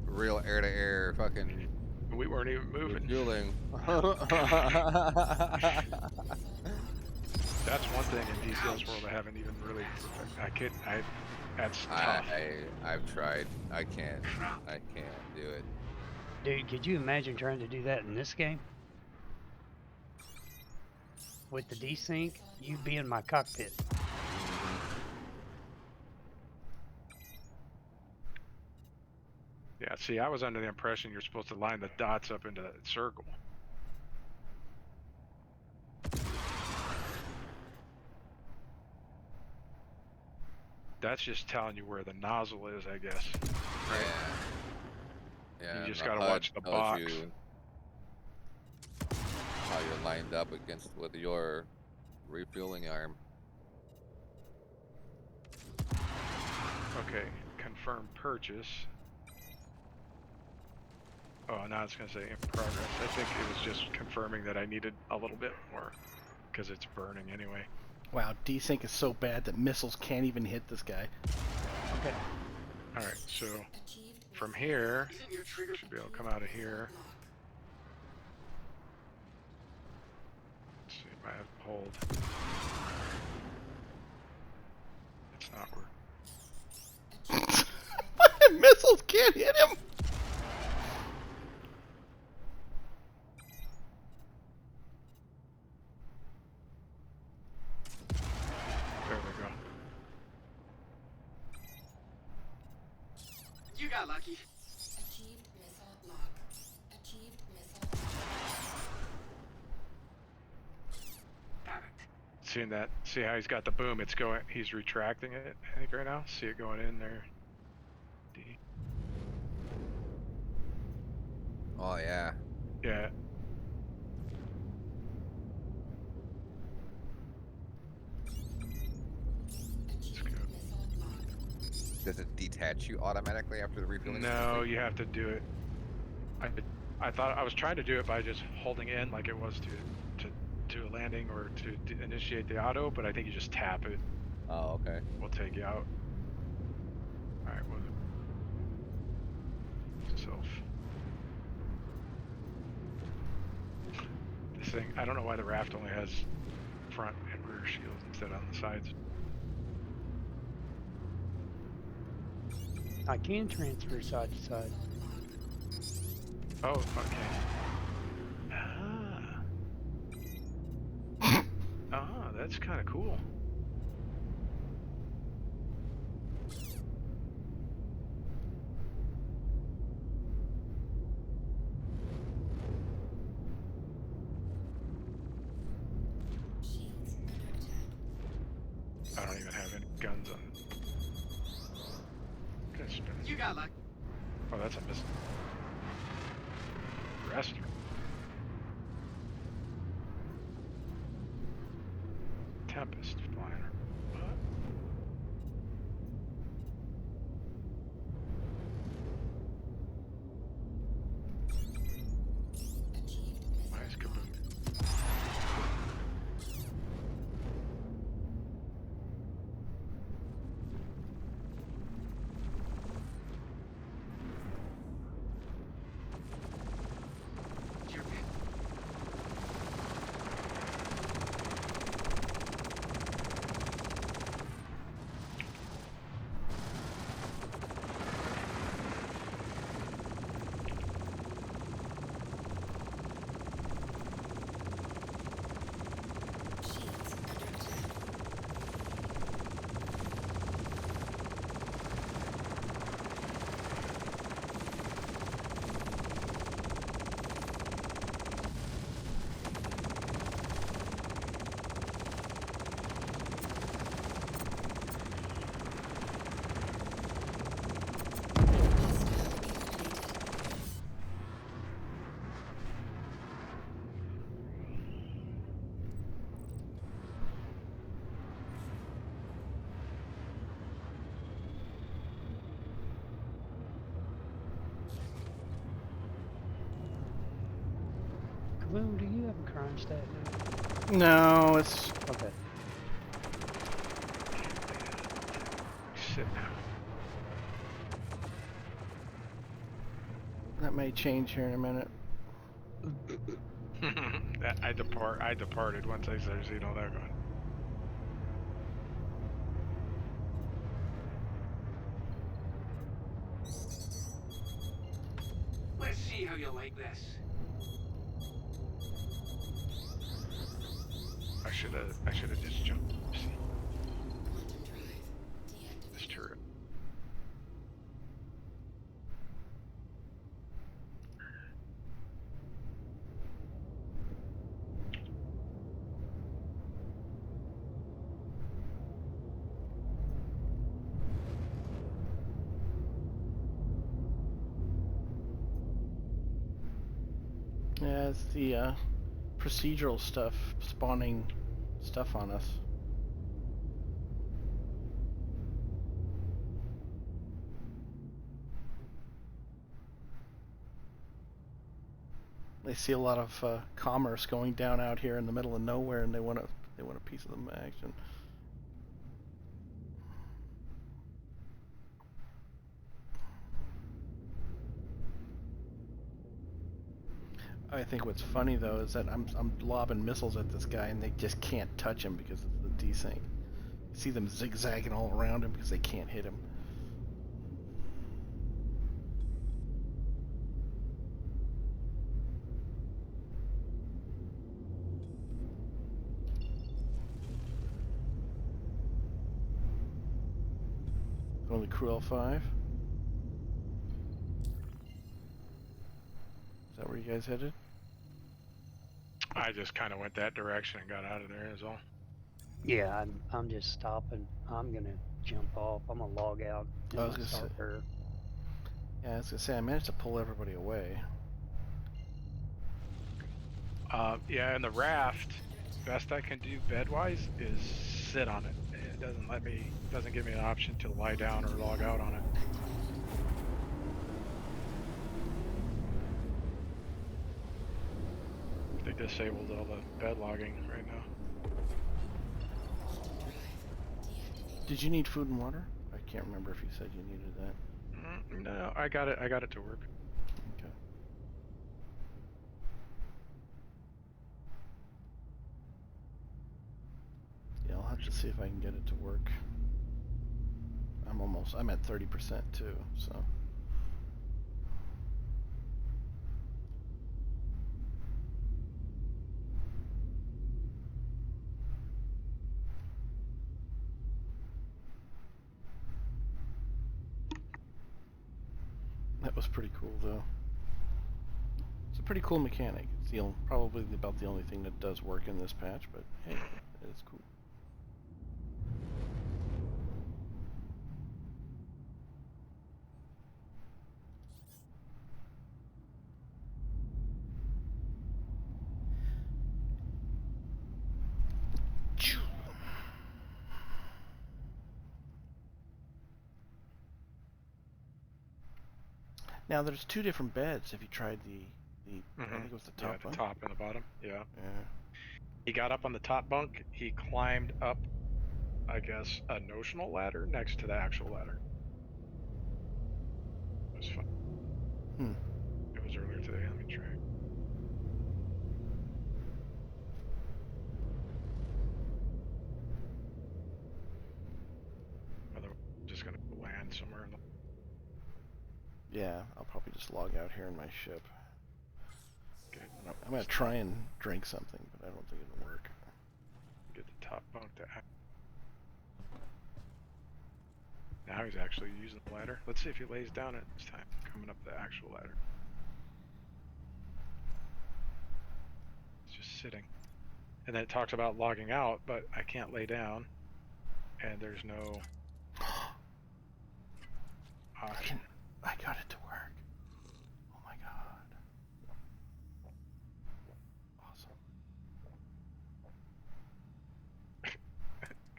real air-to-air fucking We weren't even moving. refueling. That's one thing in DCS world I haven't even really. That's tough. I've tried. I can't do it. Dude, could you imagine trying to do that in this game? With the desync, you'd be in my cockpit. Yeah, see, I was under the impression you're supposed to line the dots up into that circle. That's just telling you where the nozzle is, I guess. Right? Yeah. You and just the gotta HUD watch the tells box. you how you're lined up against with your refueling arm. Okay, confirm purchase. Oh, now it's going to say in progress. I think it was just confirming that I needed a little bit more because it's burning anyway. Wow, desync is so bad that missiles can't even hit this guy. Okay. Alright, so from here, Isn't your trigger should be able to come out of here. Let's see if I have to hold. It's not working. Missiles can't hit him! There we go. You got lucky. Achieved missile lock. Achieved missile Damn it. Seeing that, see how he's got the boom, it's going, he's retracting it, I think right now. See it going in there. D. Oh yeah. Yeah. Let's go. missile lock. Does it detach you automatically after the refueling? No, you have to do it. I thought I was trying to do it by just holding in like it was to do a landing or to initiate the auto, but I think you just tap it. Oh, okay. We'll take you out. All right. Well, self. This thing. I don't know why the raft only has front and rear shields instead on the sides. I can transfer side to side. Oh, okay. Ah, that's kind of cool. Shields under attack. I don't even have any guns on it. Gosh, You got luck. oh, that's a missile. Rester. Tempest flyer. What? Achieved missile Nice lock. kaboom. It's your pick. Shields under attack. Hostile eliminated. Kaboom, do you have a crime stat now? No, it's Okay. Sit now. that may change here in a minute. I departed once I started seeing all that going. Let's see how you like this. I should have just jumped. See Quantum drive deactivated. this turret. Yeah, it's the procedural stuff spawning stuff on us. They see a lot of commerce going down out here in the middle of nowhere, and they want a piece of the action. I think what's funny though is that I'm lobbing missiles at this guy, and they just can't touch him because of the desync. You see them zigzagging all around him because they can't hit him. Only Crew L5. Is that where you guys headed? I just kind of went that direction and got out of there. Is all. Yeah, I'm just stopping. I'm gonna jump off. I'm gonna log out in I was my gonna say- starter. Yeah, I was gonna say I managed to pull everybody away. Yeah, and the raft, best I can do bed-wise is sit on it. It doesn't give me an option to lie down or log out on it. disabled all the bed logging right now. Did you need food and water? I can't remember if you said you needed that. No, I got it. I got it to work. Okay. Yeah, I'll have to see if I can get it to work. I'm at 30% too, so. That was pretty cool though. It's a pretty cool mechanic. It's probably about the only thing that does work in this patch, but hey, it's cool. Now there's two different beds. Have you tried I think it was the top the one? top and the bottom. Yeah. Yeah. He got up on the top bunk. He climbed up, I guess, a notional ladder next to the actual ladder. It was fun. It was earlier today. Let me try. Otherwise, I'm just gonna land somewhere in the. Yeah, I'll probably just log out here in my ship. Okay. I'm gonna try and drink something, but I don't think it'll work. Get the top bunk to act. Now he's actually using the ladder. Let's see if he lays down it this time, coming up the actual ladder. It's just sitting. And then it talks about logging out, but I can't lay down. And there's no option. I got it to work. Oh my god. Awesome.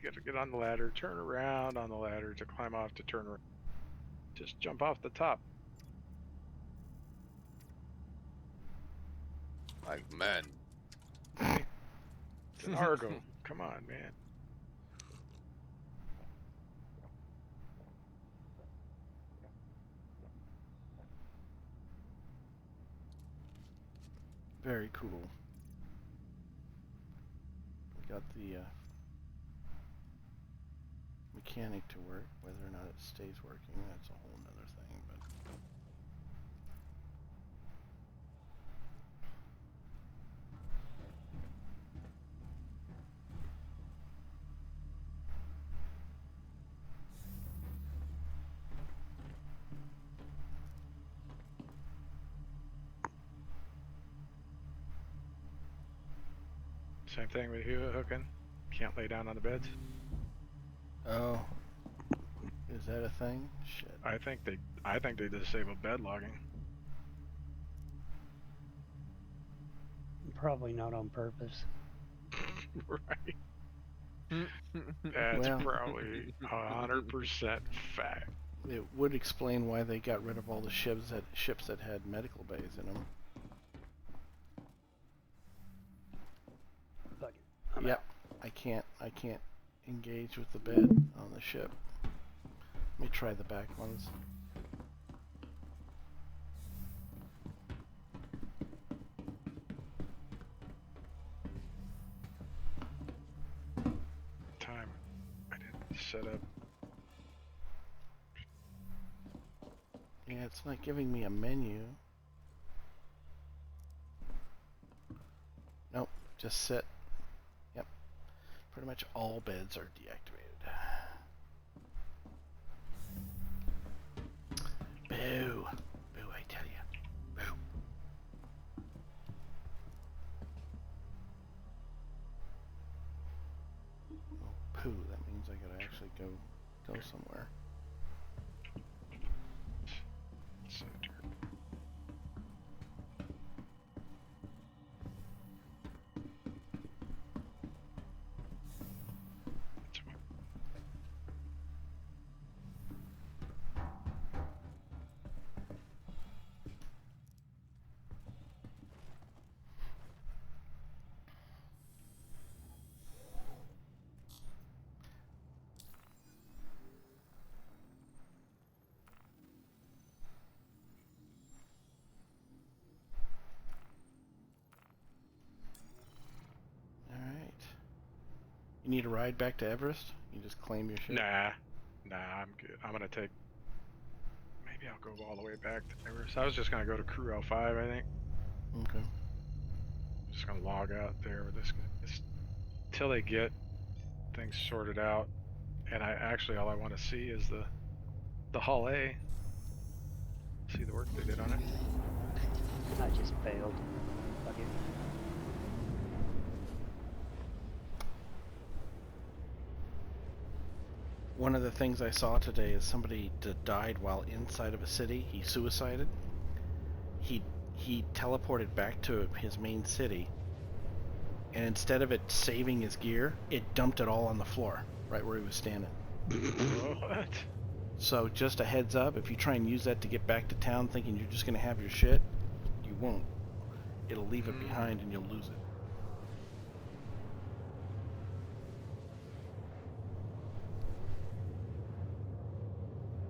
Gotta get on the ladder, turn around on the ladder to climb off to turn around. Just jump off the top. Like men. It's an Argo. Come on, man. Very cool. We got the mechanic to work. Whether or not it stays working, that's a whole nother thing, but Same thing with you hooking. Can't lay down on the beds. oh, is that a thing? Shit. I think they disabled bed logging. Probably not on purpose. Right. That's Well, probably 100% fact. it would explain why they got rid of all the ships that had medical bays in them. Fuck it. I'm Yep. out. I can't engage with the bed on the ship. Let me try the back ones. Time. I didn't set up. Yeah, it's not giving me a menu. Nope, just sit. Yep. Pretty much all beds are deactivated. Boo. Boo, I tell ya. Boo. Oh, poo. That means I gotta actually go somewhere. Center. That's what. You need a ride back to Everest? You just claim your shit? Nah, I'm good. I'm gonna take. Maybe I'll go all the way back to Everest. I was just gonna go to Crew L5, I think. Okay. I'm just gonna log out there with this until they get things sorted out. And all I want to see is the Hull A. See the work they did on it. I just failed. Fuck it. One of the things I saw today is somebody died while inside of a city. He suicided. He teleported back to his main city, and instead of it saving his gear, it dumped it all on the floor, right where he was standing. What? So just a heads up, if you try and use that to get back to town thinking you're just going to have your shit, you won't. It'll leave it behind and you'll lose it.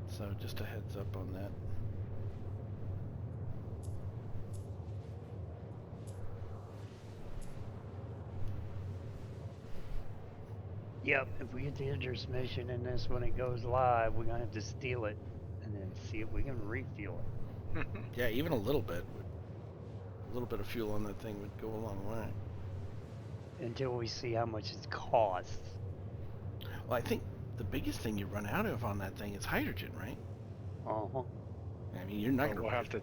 So just a heads up on that. Yep, if we get the interest mission in this when it goes live, we're gonna have to steal it and then see if we can refuel it. Yeah, even a little bit. A little bit of fuel on that thing would go a long way. Until we see how much it costs. Well, I think the biggest thing you run out of on that thing is hydrogen, right? Uh-huh. I mean, you're not Well, going we'll have to.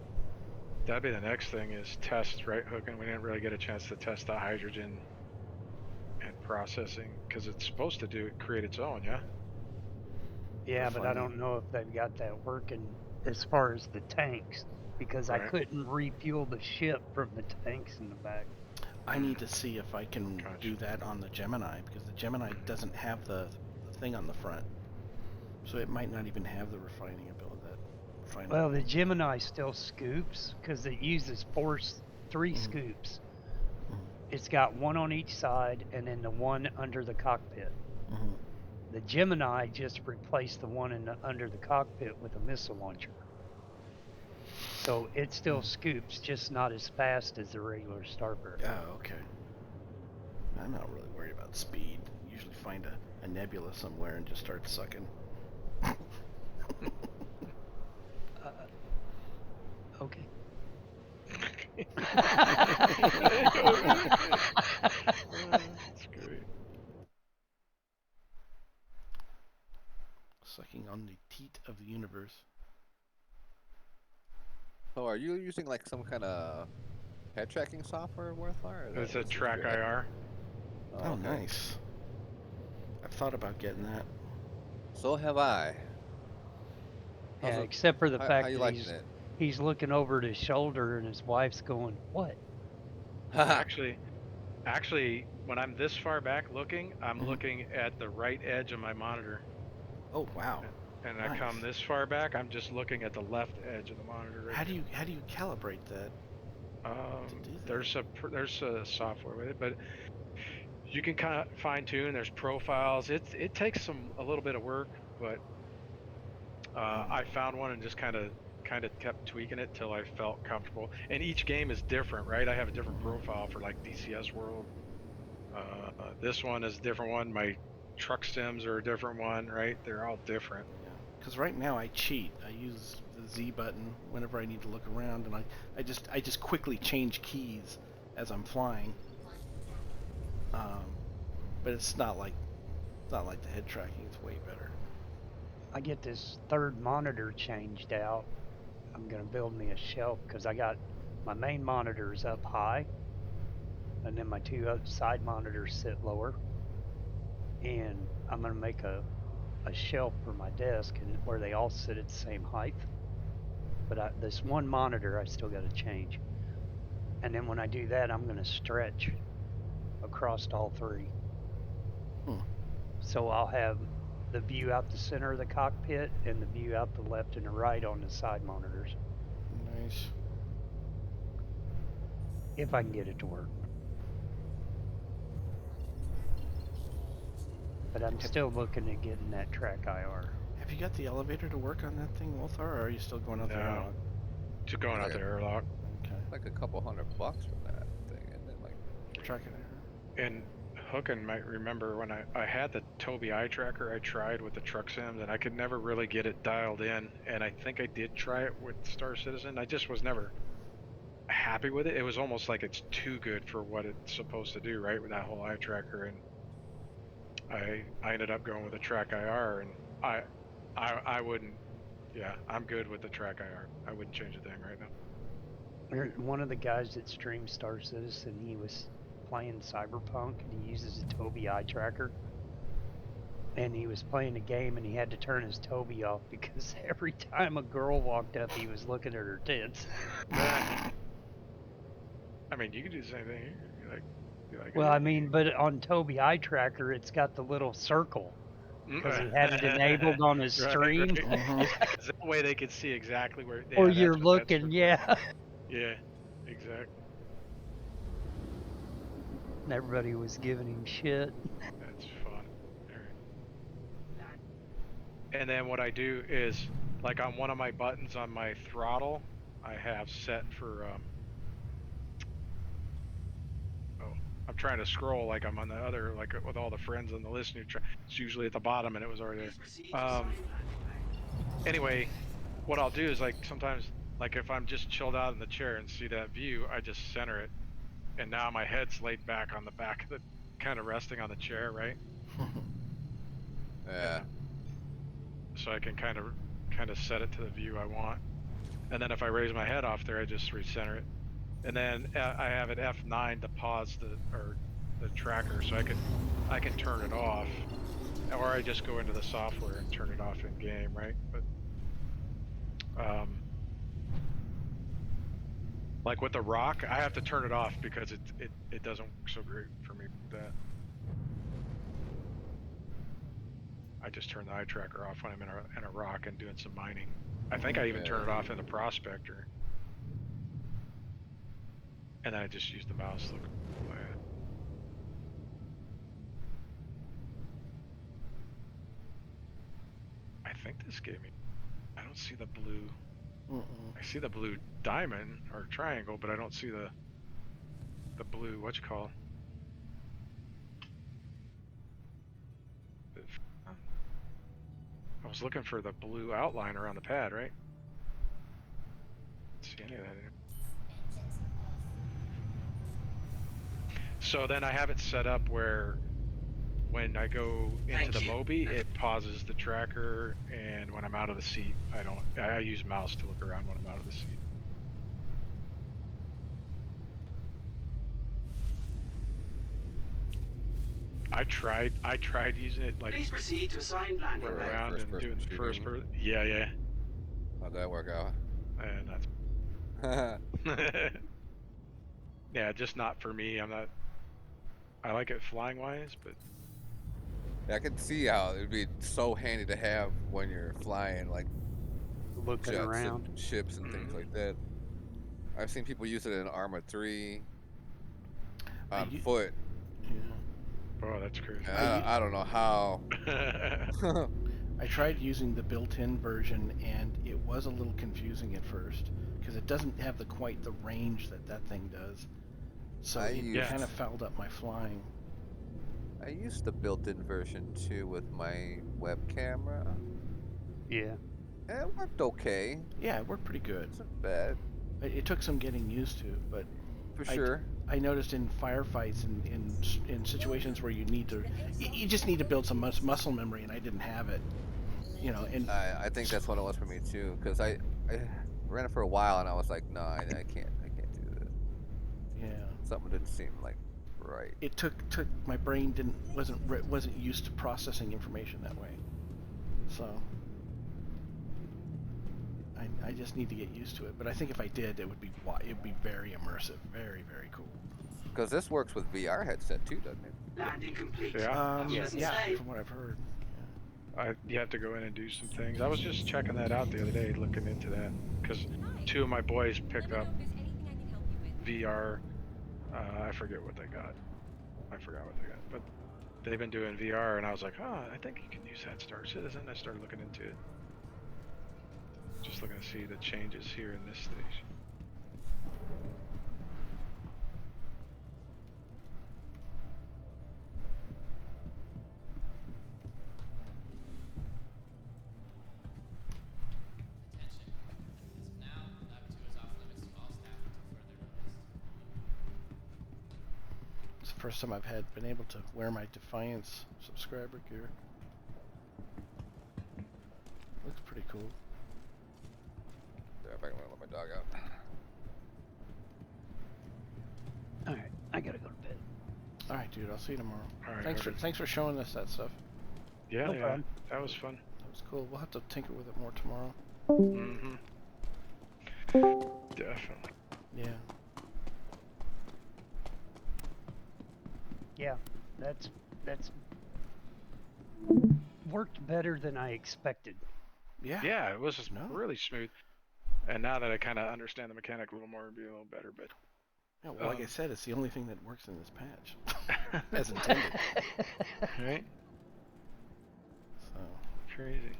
That'd be the next thing is test, right, Hookin? We didn't really get a chance to test the hydrogen and processing because it's supposed to create its own, yeah. Yeah, but I Refining. don't know if they've got that working as far as the tanks, because I Right. couldn't refuel the ship from the tanks in the back. I need to see if I can Gotcha. do that on the Gemini, because the Gemini doesn't have the thing on the front. So it might not even have the refining ability. Well, the Gemini still scoops because it uses three Mhm. scoops. Mhm. It's got one on each side and then the one under the cockpit. Mhm. The Gemini just replaced the one under the cockpit with a missile launcher. So it still scoops, just not as fast as the regular Starbird. Oh, okay. I'm not really worried about speed. Usually find a nebula somewhere and just start sucking. Okay. That's great. Sucking on the teat of the universe. So are you using like some kind of head tracking software, Warthar? It's a track IR. Oh, okay. nice. I've thought about getting that. So have I. Yeah, How's it- except for the how fact you that liking it? he's looking over at his shoulder and his wife's going, "What?" Actually, when I'm this far back looking, I'm Mhm. looking at the right edge of my monitor. Oh, wow. And Nice. I come this far back, I'm just looking at the left edge of the monitor. Right How do you calibrate that? do that? There's a software with it, but you can kind of fine tune. There's profiles. It takes a little bit of work, but I found one and just kind of kept tweaking it till I felt comfortable. And each game is different, right? I have a different profile for like DCS World. This one is a different one. My truck sims are a different one, right? They're all different. Yeah. Because right now I cheat. I use the Z button whenever I need to look around, and I just quickly change keys as I'm flying. But it's not like the head tracking. It's way better. I get this third monitor changed out. I'm gonna build me a shelf because I got my main monitors up high, and then my two side monitors sit lower. And I'm gonna make a shelf for my desk and where they all sit at the same height. But this one monitor I still got to change. And then when I do that, I'm gonna stretch across all three. So I'll have the view out the center of the cockpit and the view out the left and the right on the side monitors. Nice. If I can get it to work. But I'm still looking at getting that track IR. Have you got the elevator to work on that thing, Wolthar, or are you still going out there? No. Just going out Okay. the Okay. Like a couple $100 for that thing, isn't it? Like Track it. And Hookin might remember when I had the Tobii eye tracker I tried with the truck sims, and I could never really get it dialed in. And I think I did try it with Star Citizen. I just was never happy with it. It was almost like it's too good for what it's supposed to do, right? With that whole eye tracker, and I ended up going with the Track IR, and I wouldn't. Yeah, I'm good with the Track IR. I wouldn't change a thing right now. One of the guys that streams Star Citizen, he was playing Cyberpunk and he uses a Tobii eye tracker. And he was playing a game and he had to turn his Tobii off because every time a girl walked up, he was looking at her tits. I mean, you could do the same thing. Be like, Well, I mean, but on Tobii eye tracker, it's got the little circle because he had it enabled on his stream. Right. Mhm. That way they could see exactly where. Or Yeah, you're that's what that's looking, for. yeah. Yeah, exactly. And everybody was giving him shit. That's fun. And then what I do is, like on one of my buttons on my throttle, I have set for. Oh, I'm trying to scroll like I'm on the other, like with all the friends on the list. It's usually at the bottom, and it was already there. Anyway, what I'll do is like sometimes, like if I'm just chilled out in the chair and see that view, I just center it, and now my head's laid back on the back of the, kind of resting on the chair, right? Yeah. So I can kind of set it to the view I want, and then if I raise my head off there, I just recenter it, and then I have it F9 to pause the tracker, so I can turn it off, or I just go into the software and turn it off in game, right? But like with the rock, I have to turn it off because it doesn't work so great for me with that. I just turn the eye tracker off when I'm in a rock and doing some mining. I think I even turn it off in the prospector, and then I just use the mouse to look. I think this gave me. I don't see the blue. I see the blue diamond or triangle, but I don't see the blue. What you call? I was looking for the blue outline around the pad, right? Don't see any of that in here. So then I have it set up where when I go into the Mobi, it pauses the tracker, and when I'm out of the seat, I use mouse to look around when I'm out of the seat. I tried using it like Please proceed to assigned landing run area. around and doing the first shooting. person. Yeah. How'd that work out? And that's yeah, just not for me. I like it flying wise, but I can see how it would be so handy to have when you're flying, like Looking jets around. and ships and things like that. I've seen people use it in Arma 3 on foot. Yeah. oh, that's crazy. I don't know how. I tried using the built-in version, and it was a little confusing at first because it doesn't have quite the range that thing does. So it kind of fouled up my flying. I used the built-in version too with my web camera. Yeah. It worked okay. Yeah, it worked pretty good. It wasn't bad. It took some getting used to, but For sure. I noticed in firefights and in situations where you need to, you just need to build some muscle memory, and I didn't have it. You know, and I think that's what it was for me too, because I ran it for a while and I was like, no, I can't do this. yeah, Something didn't seem like right. it took my brain wasn't used to processing information that way, so I just need to get used to it. But I think if I did, it would be very immersive, very cool. Because this works with VR headset too, doesn't it? Landing complete. Yeah. Yeah, from what I've heard. You have to go in and do some things. I was just checking that out the other day, looking into that, because two of my boys picked up VR. I forget what they got. I forgot what they got, but they've been doing VR, and I was like, oh, I think you can use that Star Citizen. I started looking into it. Just looking to see the changes here in this station. first time I've been able to wear my Defiance subscriber gear. Looks pretty cool. Yeah, if I can let my dog out. All right, I gotta go to bed. All right, dude. I'll see you tomorrow. All right. Thanks for showing us that stuff. Yeah, No yeah. problem. That was fun. That was cool. We'll have to tinker with it more tomorrow. Mm-hmm. Definitely. Yeah. Yeah, that's worked better than I expected. Yeah. Yeah, it was just No. really smooth. And now that I kind of understand the mechanic a little more, it'd be a little better. But Yeah, well, like I said, it's the only thing that works in this patch, as intended. right? So. Crazy.